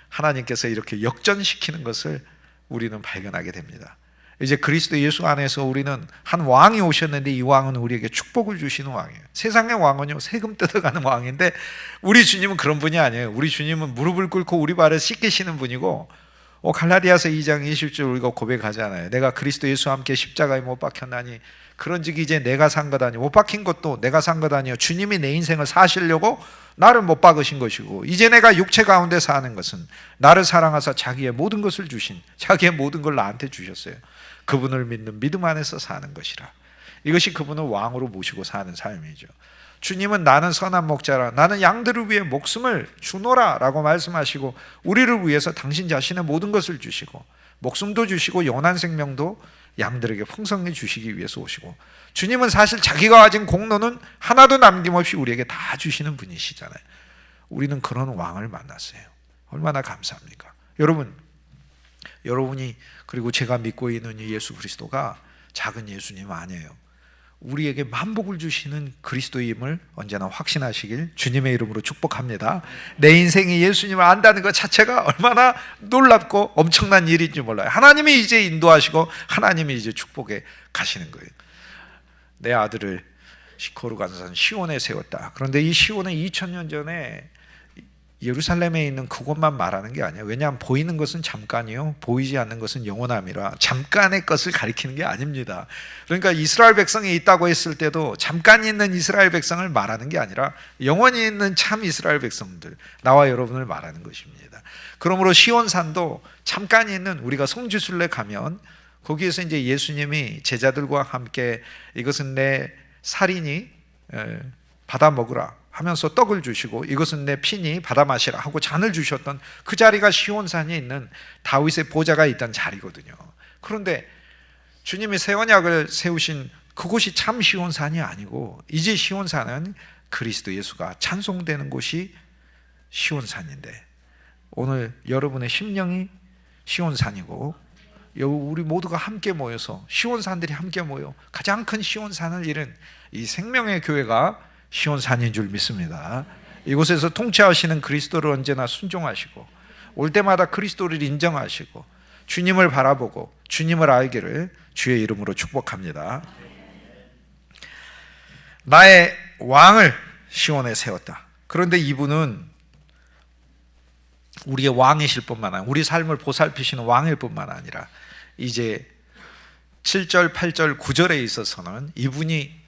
[SPEAKER 1] 하나님께서 이렇게 역전시키는 것을 우리는 발견하게 됩니다. 이제 그리스도 예수 안에서 우리는 한 왕이 오셨는데 이 왕은 우리에게 축복을 주시는 왕이에요. 세상의 왕은요 세금 뜯어가는 왕인데 우리 주님은 그런 분이 아니에요. 우리 주님은 무릎을 꿇고 우리 발을 씻기시는 분이고, 갈라디아서 2장 20절 우리가 고백하잖아요. 내가 그리스도 예수와 함께 십자가에 못 박혔나니 그런즉 이제 내가 산 것 아니요, 못 박힌 것도 내가 산 것 아니요, 주님이 내 인생을 사시려고 나를 못 박으신 것이고, 이제 내가 육체 가운데 사는 것은 나를 사랑하사 자기의 모든 것을 주신, 자기의 모든 걸 나한테 주셨어요. 그분을 믿는 믿음 안에서 사는 것이라. 이것이 그분을 왕으로 모시고 사는 삶이죠. 주님은 나는 선한 목자라, 나는 양들을 위해 목숨을 주노라 라고 말씀하시고, 우리를 위해서 당신 자신의 모든 것을 주시고 목숨도 주시고 영원한 생명도 양들에게 풍성히 주시기 위해서 오시고, 주님은 사실 자기가 가진 공로는 하나도 남김없이 우리에게 다 주시는 분이시잖아요. 우리는 그런 왕을 만났어요. 얼마나 감사합니까? 여러분이 그리고 제가 믿고 있는 이 예수 그리스도가 작은 예수님 아니에요. 우리에게 만복을 주시는 그리스도임을 언제나 확신하시길 주님의 이름으로 축복합니다. 내 인생이 예수님을 안다는 것 자체가 얼마나 놀랍고 엄청난 일인지 몰라요. 하나님이 이제 인도하시고 하나님이 이제 축복해 가시는 거예요. 내 아들을 거룩한 시온에 세웠다. 그런데 이 시온은 2000년 전에 예루살렘에 있는 그곳만 말하는 게 아니에요. 왜냐하면 보이는 것은 잠깐이요, 보이지 않는 것은 영원함이라 잠깐의 것을 가리키는 게 아닙니다. 그러니까 이스라엘 백성이 있다고 했을 때도 잠깐 있는 이스라엘 백성을 말하는 게 아니라 영원히 있는 참 이스라엘 백성들, 나와 여러분을 말하는 것입니다. 그러므로 시온산도 잠깐 있는, 우리가 성지순례 가면 거기에서 이제 예수님이 제자들과 함께 이것은 내 살이니 받아 먹으라 하면서 떡을 주시고 이것은 내 피니 받아 마시라 하고 잔을 주셨던 그 자리가 시온산에 있는 다윗의 보좌가 있던 자리거든요. 그런데 주님이 새 언약을 세우신 그곳이 참 시온산이 아니고, 이제 시온산은 그리스도 예수가 찬송되는 곳이 시온산인데, 오늘 여러분의 심령이 시온산이고 우리 모두가 함께 모여서, 시온산들이 함께 모여 가장 큰 시온산을 이룬 이 생명의 교회가 시온산인 줄 믿습니다. 이곳에서 통치하시는 그리스도를 언제나 순종하시고 올 때마다 그리스도를 인정하시고 주님을 바라보고 주님을 알기를 주의 이름으로 축복합니다. 나의 왕을 시온에 세웠다. 그런데 이분은 우리의 왕이실 뿐만 아니라, 우리 삶을 보살피시는 왕일 뿐만 아니라 이제 7절, 8절, 9절에 있어서는 이분이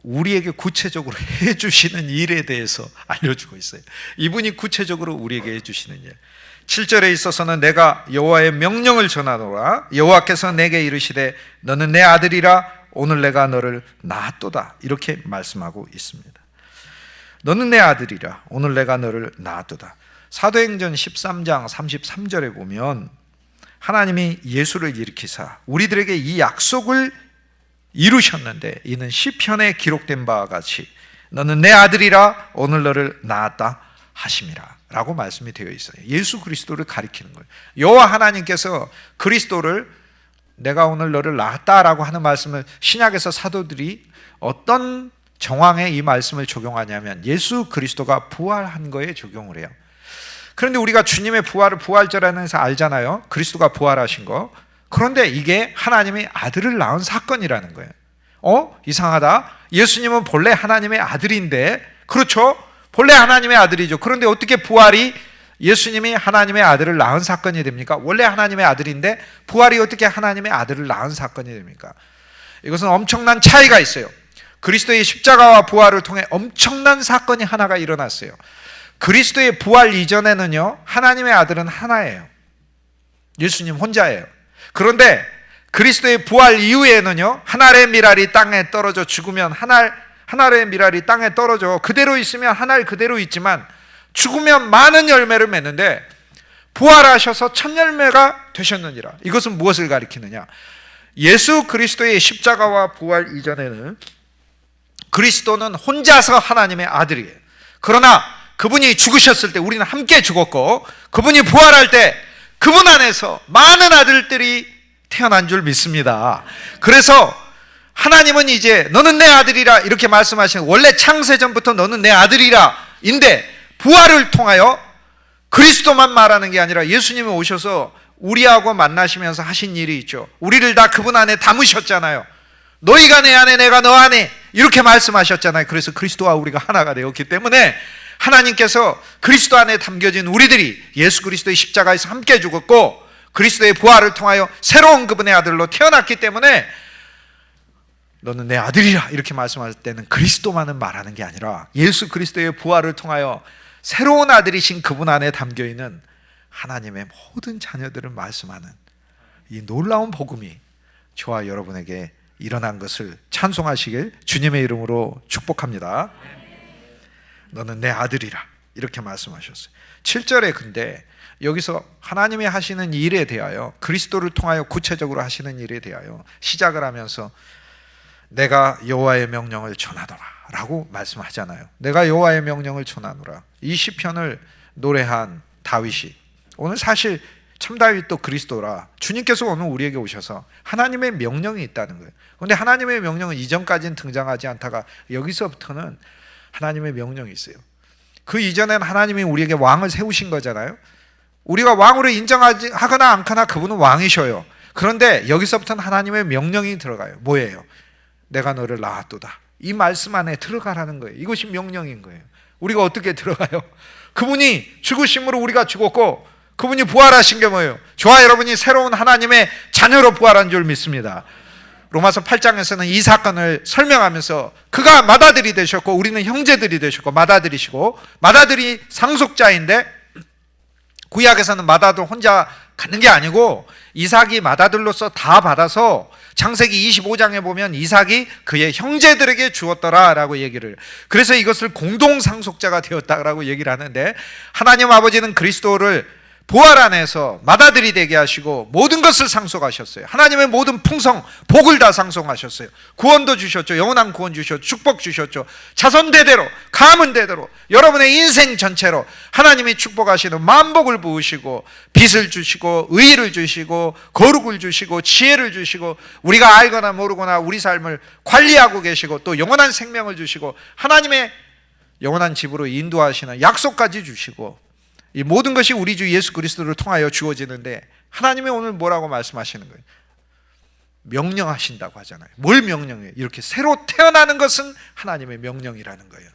[SPEAKER 1] 우리에게 구체적으로 해주시는 일에 대해서 알려주고 있어요. 이분이 구체적으로 우리에게 해주시는 일. 7절에 있어서는 내가 여호와의 명령을 전하노라. 여호와께서 내게 이르시되 너는 내 아들이라. 오늘 내가 너를 낳았도다. 이렇게 말씀하고 있습니다. 너는 내 아들이라. 오늘 내가 너를 낳았도다. 사도행전 13장 33절에 보면 하나님이 예수를 일으키사 우리들에게 이 약속을 이루셨는데, 이는 시편에 기록된 바와 같이 너는 내 아들이라. 오늘 너를 낳았다 하심이라 라고 말씀이 되어 있어요. 예수 그리스도를 가리키는 거예요. 여호와 하나님께서 그리스도를 내가 오늘 너를 낳았다라고 하는 말씀을 신약에서 사도들이 어떤 정황에 이 말씀을 적용하냐면 예수 그리스도가 부활한 거에 적용을 해요. 그런데 우리가 주님의 부활을 부활절에서 알잖아요. 그리스도가 부활하신 거. 그런데 이게 하나님의 아들을 낳은 사건이라는 거예요. 이상하다. 예수님은 본래 하나님의 아들인데, 그렇죠? 본래 하나님의 아들이죠. 그런데 어떻게 부활이 예수님이 하나님의 아들을 낳은 사건이 됩니까? 원래 하나님의 아들인데 부활이 어떻게 하나님의 아들을 낳은 사건이 됩니까? 이것은 엄청난 차이가 있어요. 그리스도의 십자가와 부활을 통해 엄청난 사건이 하나가 일어났어요. 그리스도의 부활 이전에는요, 하나님의 아들은 하나예요. 예수님 혼자예요. 그런데 그리스도의 부활 이후에는요, 하늘의 미랄이 땅에 떨어져 죽으면 하늘의 미랄이 땅에 떨어져 그대로 있으면 하늘 그대로 있지만 죽으면 많은 열매를 맺는데 부활하셔서 첫 열매가 되셨느니라. 이것은 무엇을 가리키느냐? 예수 그리스도의 십자가와 부활 이전에는 그리스도는 혼자서 하나님의 아들이에요. 그러나 그분이 죽으셨을 때 우리는 함께 죽었고, 그분이 부활할 때 그분 안에서 많은 아들들이 태어난 줄 믿습니다. 그래서 하나님은 이제 너는 내 아들이라 이렇게 말씀하시는, 원래 창세전부터 너는 내 아들이라 인데 부활을 통하여 그리스도만 말하는 게 아니라 예수님이 오셔서 우리하고 만나시면서 하신 일이 있죠. 우리를 다 그분 안에 담으셨잖아요. 너희가 내 안에 내가 너 안에 이렇게 말씀하셨잖아요. 그래서 그리스도와 우리가 하나가 되었기 때문에 하나님께서 그리스도 안에 담겨진 우리들이 예수 그리스도의 십자가에서 함께 죽었고 그리스도의 부활을 통하여 새로운 그분의 아들로 태어났기 때문에 너는 내 아들이라 이렇게 말씀할 때는 그리스도만은 말하는 게 아니라 예수 그리스도의 부활을 통하여 새로운 아들이신 그분 안에 담겨있는 하나님의 모든 자녀들을 말씀하는 이 놀라운 복음이 저와 여러분에게 일어난 것을 찬송하시길 주님의 이름으로 축복합니다. 너는 내 아들이라 이렇게 말씀하셨어요. 7절에 근데 여기서 하나님이 하시는 일에 대하여 그리스도를 통하여 구체적으로 하시는 일에 대하여 시작을 하면서 내가 여호와의 명령을 전하노라 라고 말씀하잖아요. 내가 여호와의 명령을 전하노라. 이 시편을 노래한 다윗이 오늘 사실 참 다윗도 그리스도라 주님께서 오늘 우리에게 오셔서 하나님의 명령이 있다는 거예요. 그런데 하나님의 명령은 이전까지는 등장하지 않다가 여기서부터는 하나님의 명령이 있어요. 그 이전에는 하나님이 우리에게 왕을 세우신 거잖아요. 우리가 왕으로 인정하거나 않거나 그분은 왕이셔요. 그런데 여기서부터는 하나님의 명령이 들어가요. 뭐예요? 내가 너를 낳았도다. 이 말씀 안에 들어가라는 거예요. 이것이 명령인 거예요. 우리가 어떻게 들어가요? 그분이 죽으심으로 우리가 죽었고 그분이 부활하신 게 뭐예요? 저와 여러분이 새로운 하나님의 자녀로 부활한 줄 믿습니다. 로마서 8장에서는 이 사건을 설명하면서 그가 맏아들이 되셨고 우리는 형제들이 되셨고 맏아들이시고 맏아들이 상속자인데 구약에서는 맏아들 혼자 갖는 게 아니고 이삭이 맏아들로서 다 받아서 창세기 25장에 보면 이삭이 그의 형제들에게 주었더라 라고 얘기를 해요. 그래서 이것을 공동상속자가 되었다라고 얘기를 하는데 하나님 아버지는 그리스도를 부활 안에서 맏아들이 되게 하시고 모든 것을 상속하셨어요. 하나님의 모든 풍성 복을 다 상속하셨어요. 구원도 주셨죠. 영원한 구원 주셨죠. 축복 주셨죠. 자손 대대로 가문 대대로 여러분의 인생 전체로 하나님이 축복하시는 만복을 부으시고 빚을 주시고 의를 주시고 거룩을 주시고 지혜를 주시고 우리가 알거나 모르거나 우리 삶을 관리하고 계시고 또 영원한 생명을 주시고 하나님의 영원한 집으로 인도하시는 약속까지 주시고 이 모든 것이 우리 주 예수 그리스도를 통하여 주어지는데 하나님이 오늘 뭐라고 말씀하시는 거예요? 명령하신다고 하잖아요. 뭘 명령해요? 이렇게 새로 태어나는 것은 하나님의 명령이라는 거예요.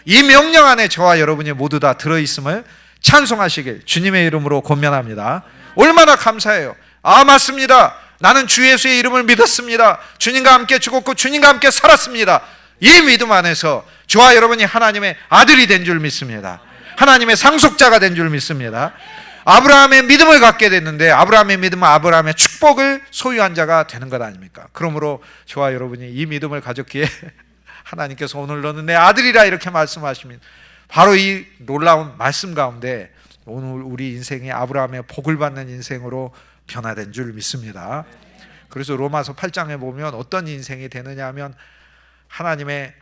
[SPEAKER 1] 이 명령 안에 저와 여러분이 모두 다 들어있음을 찬송하시길 주님의 이름으로 권면합니다. 얼마나 감사해요. 아 맞습니다. 나는 주 예수의 이름을 믿었습니다. 주님과 함께 죽었고 주님과 함께 살았습니다. 이 믿음 안에서 저와 여러분이 하나님의 아들이 된 줄 믿습니다. 하나님의 상속자가 된 줄 믿습니다. 아브라함의 믿음을 갖게 됐는데 아브라함의 믿음은 아브라함의 축복을 소유한 자가 되는 것 아닙니까? 그러므로 저와 여러분이 이 믿음을 가졌기에 하나님께서 오늘 너는 내 아들이라 이렇게 말씀하시면 바로 이 놀라운 말씀 가운데 오늘 우리 인생이 아브라함의 복을 받는 인생으로 변화된 줄 믿습니다. 그래서 로마서 8장에 보면 어떤 인생이 되느냐 하면 하나님의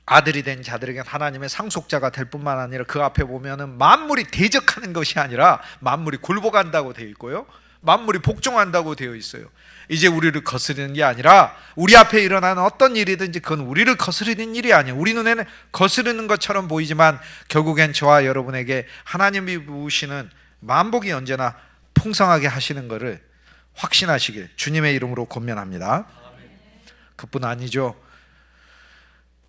[SPEAKER 1] 아들이 된 자들에게 하나님의 상속자가 될 뿐만 아니라 그 앞에 보면은 만물이 대적하는 것이 아니라 만물이 굴복한다고 되어 있고요. 만물이 복종한다고 되어 있어요. 이제 우리를 거스르는 게 아니라 우리 앞에 일어나는 어떤 일이든지 그건 우리를 거스르는 일이 아니에요. 우리 눈에는 거스르는 것처럼 보이지만 결국엔 저와 여러분에게 하나님이 부으시는 만복이 언제나 풍성하게 하시는 것을 확신하시길 주님의 이름으로 권면합니다. 그뿐 아니죠.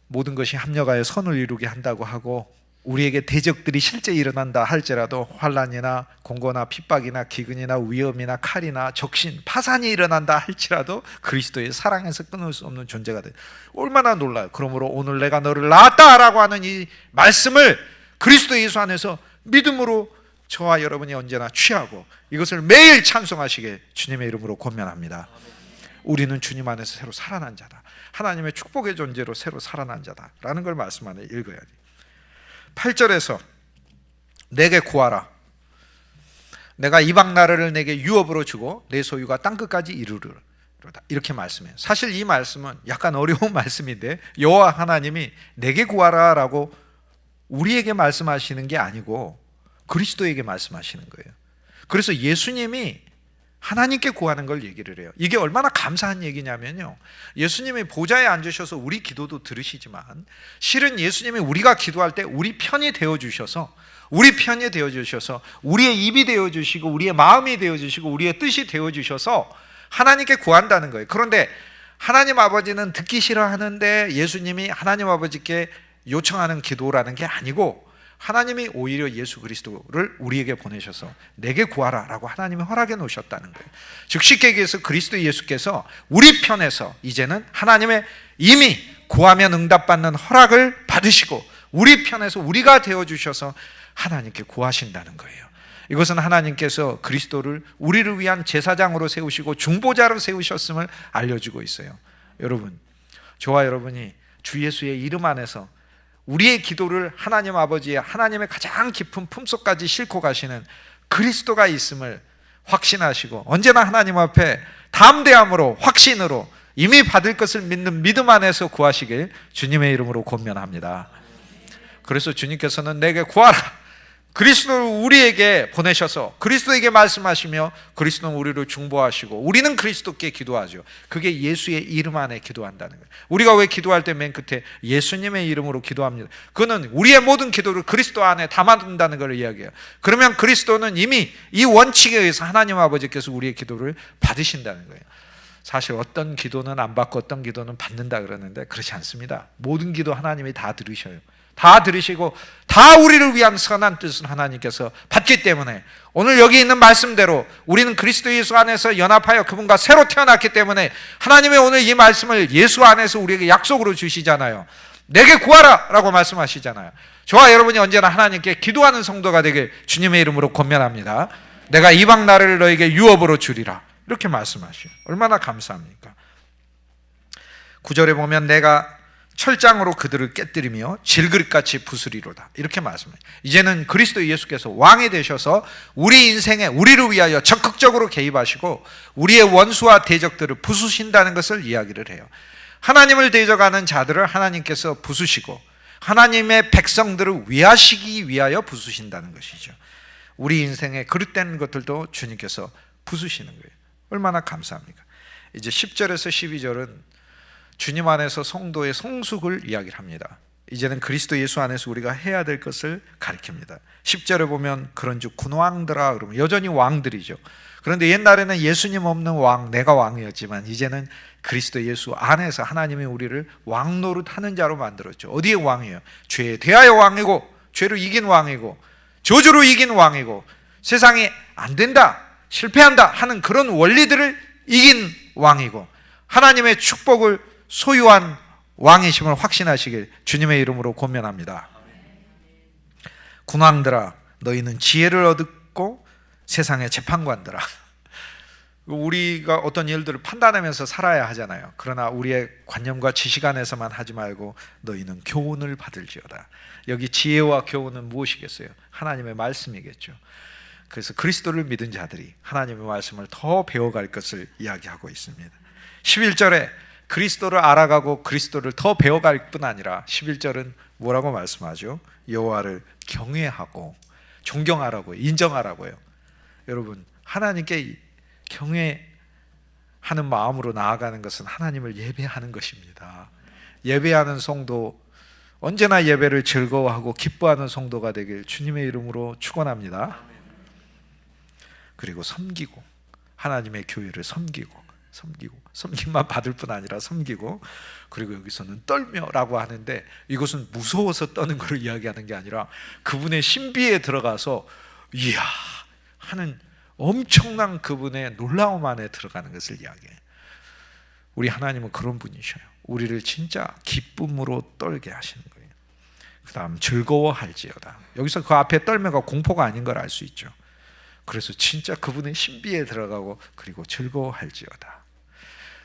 [SPEAKER 1] 모든 것이 합력하여 선을 이루게 한다고 하고 우리에게 대적들이 실제 일어난다 할지라도 환난이나 공고나 핍박이나 기근이나 위험이나 칼이나 적신, 파산이 일어난다 할지라도 그리스도의 사랑에서 끊을 수 없는 존재가 돼. 얼마나 놀라요. 그러므로 오늘 내가 너를 낳았다라고 하는 이 말씀을 그리스도 예수 안에서 믿음으로 저와 여러분이 언제나 취하고 이것을 매일 찬송하시게 주님의 이름으로 권면합니다. 우리는 주님 안에서 새로 살아난 자다. 하나님의 축복의 존재로 새로 살아난 자다라는 걸 말씀 안에 읽어야 돼. 8절에서 내게 구하라. 내가 이방 나라를 내게 유업으로 주고 내 소유가 땅끝까지 이르르라. 이렇게 말씀해요. 사실 이 말씀은 약간 어려운 말씀인데 여호와 하나님이 내게 구하라라고 우리에게 말씀하시는 게 아니고 그리스도에게 말씀하시는 거예요. 그래서 예수님이 하나님께 구하는 걸 얘기를 해요. 이게 얼마나 감사한 얘기냐면요, 예수님이 보좌에 앉으셔서 우리 기도도 들으시지만 실은 예수님이 우리가 기도할 때 우리 편이 되어주셔서 우리의 입이 되어주시고 우리의 마음이 되어주시고 우리의 뜻이 되어주셔서 하나님께 구한다는 거예요. 그런데 하나님 아버지는 듣기 싫어하는데 예수님이 하나님 아버지께 요청하는 기도라는 게 아니고, 하나님이 오히려 예수 그리스도를 우리에게 보내셔서 내게 구하라 라고 하나님이 허락해 놓으셨다는 거예요. 즉 쉽게 얘기해서 그리스도 예수께서 우리 편에서 이제는 하나님의 이미 구하면 응답받는 허락을 받으시고 우리 편에서 우리가 되어주셔서 하나님께 구하신다는 거예요. 이것은 하나님께서 그리스도를 우리를 위한 제사장으로 세우시고 중보자로 세우셨음을 알려주고 있어요. 여러분, 저와 여러분이 주 예수의 이름 안에서 우리의 기도를 하나님 아버지의 하나님의 가장 깊은 품속까지 싣고 가시는 그리스도가 있음을 확신하시고 언제나 하나님 앞에 담대함으로 확신으로 이미 받을 것을 믿는 믿음 안에서 구하시길 주님의 이름으로 권면합니다. 그래서 주님께서는 내게 구하라, 그리스도를 우리에게 보내셔서 그리스도에게 말씀하시며 그리스도는 우리를 중보하시고 우리는 그리스도께 기도하죠. 그게 예수의 이름 안에 기도한다는 거예요. 우리가 왜 기도할 때 맨 끝에 예수님의 이름으로 기도합니다. 그거는 우리의 모든 기도를 그리스도 안에 담아둔다는 걸 이야기해요. 그러면 그리스도는 이미 이 원칙에 의해서 하나님 아버지께서 우리의 기도를 받으신다는 거예요. 사실 어떤 기도는 안 받고 어떤 기도는 받는다 그러는데 그렇지 않습니다. 모든 기도 하나님이 다 들으셔요. 다 들으시고 다 우리를 위한 선한 뜻을 하나님께서 받기 때문에 오늘 여기 있는 말씀대로 우리는 그리스도 예수 안에서 연합하여 그분과 새로 태어났기 때문에 하나님의 오늘 이 말씀을 예수 안에서 우리에게 약속으로 주시잖아요. 내게 구하라 라고 말씀하시잖아요. 저와 여러분이 언제나 하나님께 기도하는 성도가 되길 주님의 이름으로 권면합니다. 내가 이방 나라를 너에게 유업으로 주리라 이렇게 말씀하시요. 얼마나 감사합니까? 9절에 보면 내가 철장으로 그들을 깨뜨리며 질그릇같이 부수리로다 이렇게 말씀해요. 이제는 그리스도 예수께서 왕이 되셔서 우리 인생에 우리를 위하여 적극적으로 개입하시고 우리의 원수와 대적들을 부수신다는 것을 이야기를 해요. 하나님을 대적하는 자들을 하나님께서 부수시고 하나님의 백성들을 위하시기 위하여 부수신다는 것이죠. 우리 인생에 그릇된 것들도 주님께서 부수시는 거예요. 얼마나 감사합니까? 이제 10절에서 12절은 주님 안에서 성도의 성숙을 이야기를 합니다. 이제는 그리스도 예수 안에서 우리가 해야 될 것을 가르칩니다. 10절에 보면 그런즉 군왕들아 그러면 여전히 왕들이죠. 그런데 옛날에는 예수님 없는 왕, 내가 왕이었지만 이제는 그리스도 예수 안에서 하나님이 우리를 왕노릇하는 자로 만들었죠. 어디의 왕이에요? 죄에 대하여 왕이고 죄로 이긴 왕이고 저주로 이긴 왕이고 세상에 안 된다, 실패한다 하는 그런 원리들을 이긴 왕이고 하나님의 축복을 소유한 왕이심을 확신하시길 주님의 이름으로 권면합니다. 군왕들아 너희는 지혜를 얻고 세상의 재판관들아. 우리가 어떤 일들을 판단하면서 살아야 하잖아요. 그러나 우리의 관념과 지식 안에서만 하지 말고 너희는 교훈을 받을지어다. 여기 지혜와 교훈은 무엇이겠어요? 하나님의 말씀이겠죠. 그래서 그리스도를 믿은 자들이 하나님의 말씀을 더 배워갈 것을 이야기하고 있습니다. 11절에 그리스도를 알아가고 그리스도를 더 배워갈 뿐 아니라 11절은 뭐라고 말씀하죠? 여호와를 경외하고 존경하라고 인정하라고요. 여러분, 하나님께 경외하는 마음으로 나아가는 것은 하나님을 예배하는 것입니다. 예배하는 성도, 언제나 예배를 즐거워하고 기뻐하는 성도가 되길 주님의 이름으로 축원합니다. 그리고 섬기고 하나님의 교회를 섬기고 섬김만 받을 뿐 아니라 섬기고, 그리고 여기서는 떨며라고 하는데 이것은 무서워서 떠는 것을 이야기하는 게 아니라 그분의 신비에 들어가서 이야 하는 엄청난 그분의 놀라움 안에 들어가는 것을 이야기해요. 우리 하나님은 그런 분이셔요. 우리를 진짜 기쁨으로 떨게 하시는 거예요. 그 다음 즐거워할지어다. 여기서 그 앞에 떨며가 공포가 아닌 걸 알 수 있죠. 그래서 진짜 그분의 신비에 들어가고 그리고 즐거워할지어다.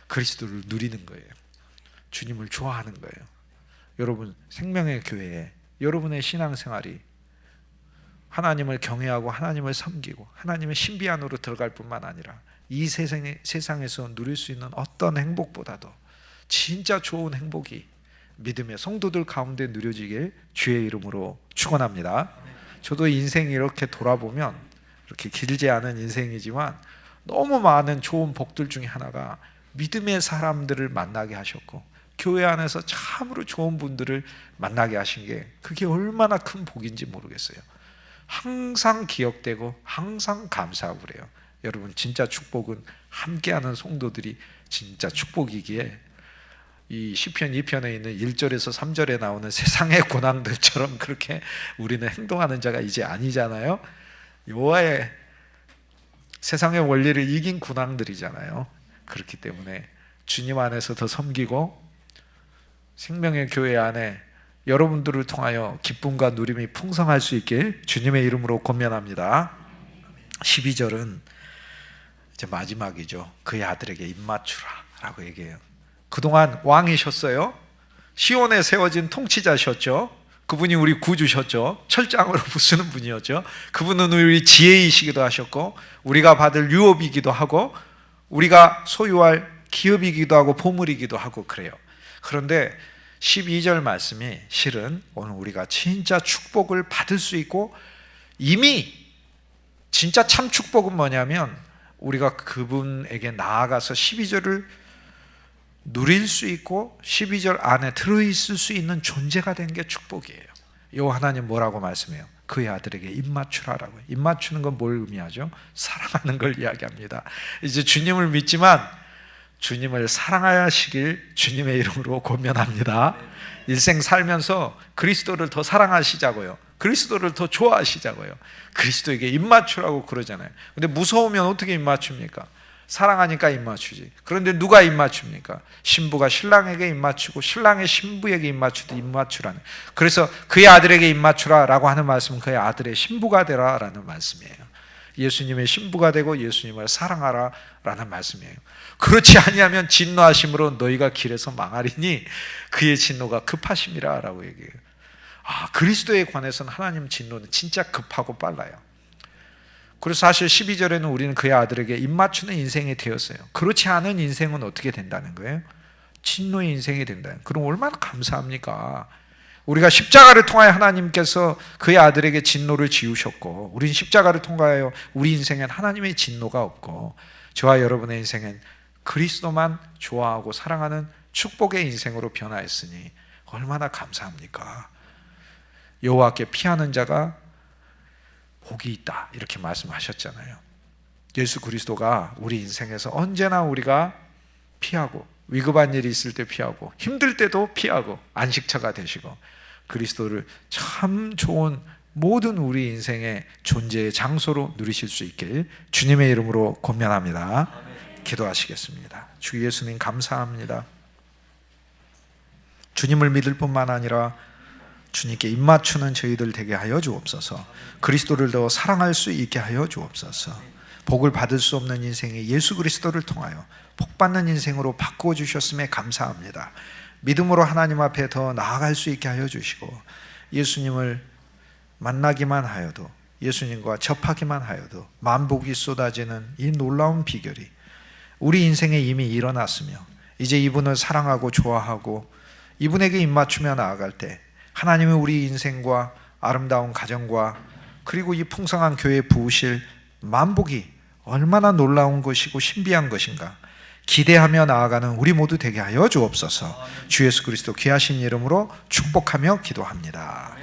[SPEAKER 1] 그리스도를 누리는 거예요. 주님을 좋아하는 거예요. 여러분, 생명의 교회에 여러분의 신앙생활이 하나님을 경외하고 하나님을 섬기고 하나님의 신비 안으로 들어갈 뿐만 아니라 이 세상에서 누릴 수 있는 어떤 행복보다도 진짜 좋은 행복이 믿음의 성도들 가운데 누려지길 주의 이름으로 축원합니다. 저도 인생이 이렇게 돌아보면 이렇게 길지 않은 인생이지만 너무 많은 좋은 복들 중에 하나가 믿음의 사람들을 만나게 하셨고 교회 안에서 참으로 좋은 분들을 만나게 하신 게 그게 얼마나 큰 복인지 모르겠어요. 항상 기억되고 항상 감사하고 그래요. 여러분 진짜 축복은 함께하는 성도들이 진짜 축복이기에 이 시편 2편에 있는 1절에서 3절에 나오는 세상의 고난들처럼 그렇게 우리는 행동하는 자가 이제 아니잖아요. 여호와의 세상의 원리를 이긴 군왕들이잖아요. 그렇기 때문에 주님 안에서 더 섬기고 생명의 교회 안에 여러분들을 통하여 기쁨과 누림이 풍성할 수 있게 주님의 이름으로 권면합니다. 12절은 이제 마지막이죠. 그의 아들에게 입맞추라 라고 얘기해요. 그동안 왕이셨어요. 시온에 세워진 통치자셨죠. 그분이 우리 구주셨죠. 철장으로 부수는 분이었죠. 그분은 우리 지혜이시기도 하셨고 우리가 받을 유업이기도 하고 우리가 소유할 기업이기도 하고 보물이기도 하고 그래요. 그런데 12절 말씀이 실은 오늘 우리가 진짜 축복을 받을 수 있고 이미 진짜 참 축복은 뭐냐면 우리가 그분에게 나아가서 12절을 누릴 수 있고 12절 안에 들어있을 수 있는 존재가 된 게 축복이에요. 요 하나님 뭐라고 말씀해요? 그의 아들에게 입맞추라라고. 입맞추는 건 뭘 의미하죠? 사랑하는 걸 이야기합니다. 이제 주님을 믿지만 주님을 사랑하시길 주님의 이름으로 권면합니다. 일생 살면서 그리스도를 더 사랑하시자고요. 그리스도를 더 좋아하시자고요. 그리스도에게 입맞추라고 그러잖아요. 근데 무서우면 어떻게 입맞춥니까? 사랑하니까 입맞추지. 그런데 누가 입맞춥니까? 신부가 신랑에게 입맞추고 신랑의 신부에게 입맞추듯 입맞추라는. 그래서 그의 아들에게 입맞추라라고 하는 말씀은 그의 아들의 신부가 되라라는 말씀이에요. 예수님의 신부가 되고 예수님을 사랑하라라는 말씀이에요. 그렇지 아니하면 진노하심으로 너희가 길에서 망하리니 그의 진노가 급하심이라라고 얘기해요. 그리스도에 관해서는 하나님 진노는 진짜 급하고 빨라요. 그래서 사실 12절에는 우리는 그의 아들에게 입맞추는 인생이 되었어요. 그렇지 않은 인생은 어떻게 된다는 거예요? 진노의 인생이 된다는. 그럼 얼마나 감사합니까? 우리가 십자가를 통하여 하나님께서 그의 아들에게 진노를 지우셨고 우린 십자가를 통하여 우리 인생엔 하나님의 진노가 없고 저와 여러분의 인생엔 그리스도만 좋아하고 사랑하는 축복의 인생으로 변화했으니 얼마나 감사합니까? 여호와께 피하는 자가 복이 있다 이렇게 말씀하셨잖아요. 예수 그리스도가 우리 인생에서 언제나 우리가 피하고 위급한 일이 있을 때 피하고 힘들 때도 피하고 안식처가 되시고 그리스도를 참 좋은 모든 우리 인생의 존재의 장소로 누리실 수 있길 주님의 이름으로 권면합니다. 기도하시겠습니다. 주 예수님 감사합니다. 주님을 믿을 뿐만 아니라 주님께 입맞추는 저희들 되게 하여 주옵소서. 그리스도를 더 사랑할 수 있게 하여 주옵소서. 복을 받을 수 없는 인생에 예수 그리스도를 통하여 복받는 인생으로 바꾸어 주셨음에 감사합니다. 믿음으로 하나님 앞에 더 나아갈 수 있게 하여 주시고 예수님을 만나기만 하여도 예수님과 접하기만 하여도 만복이 쏟아지는 이 놀라운 비결이 우리 인생에 이미 일어났으며 이제 이분을 사랑하고 좋아하고 이분에게 입맞추며 나아갈 때 하나님이 우리 인생과 아름다운 가정과 그리고 이 풍성한 교회에 부으실 만복이 얼마나 놀라운 것이고 신비한 것인가 기대하며 나아가는 우리 모두 되게 하여 주옵소서. 주 예수 그리스도 귀하신 이름으로 축복하며 기도합니다.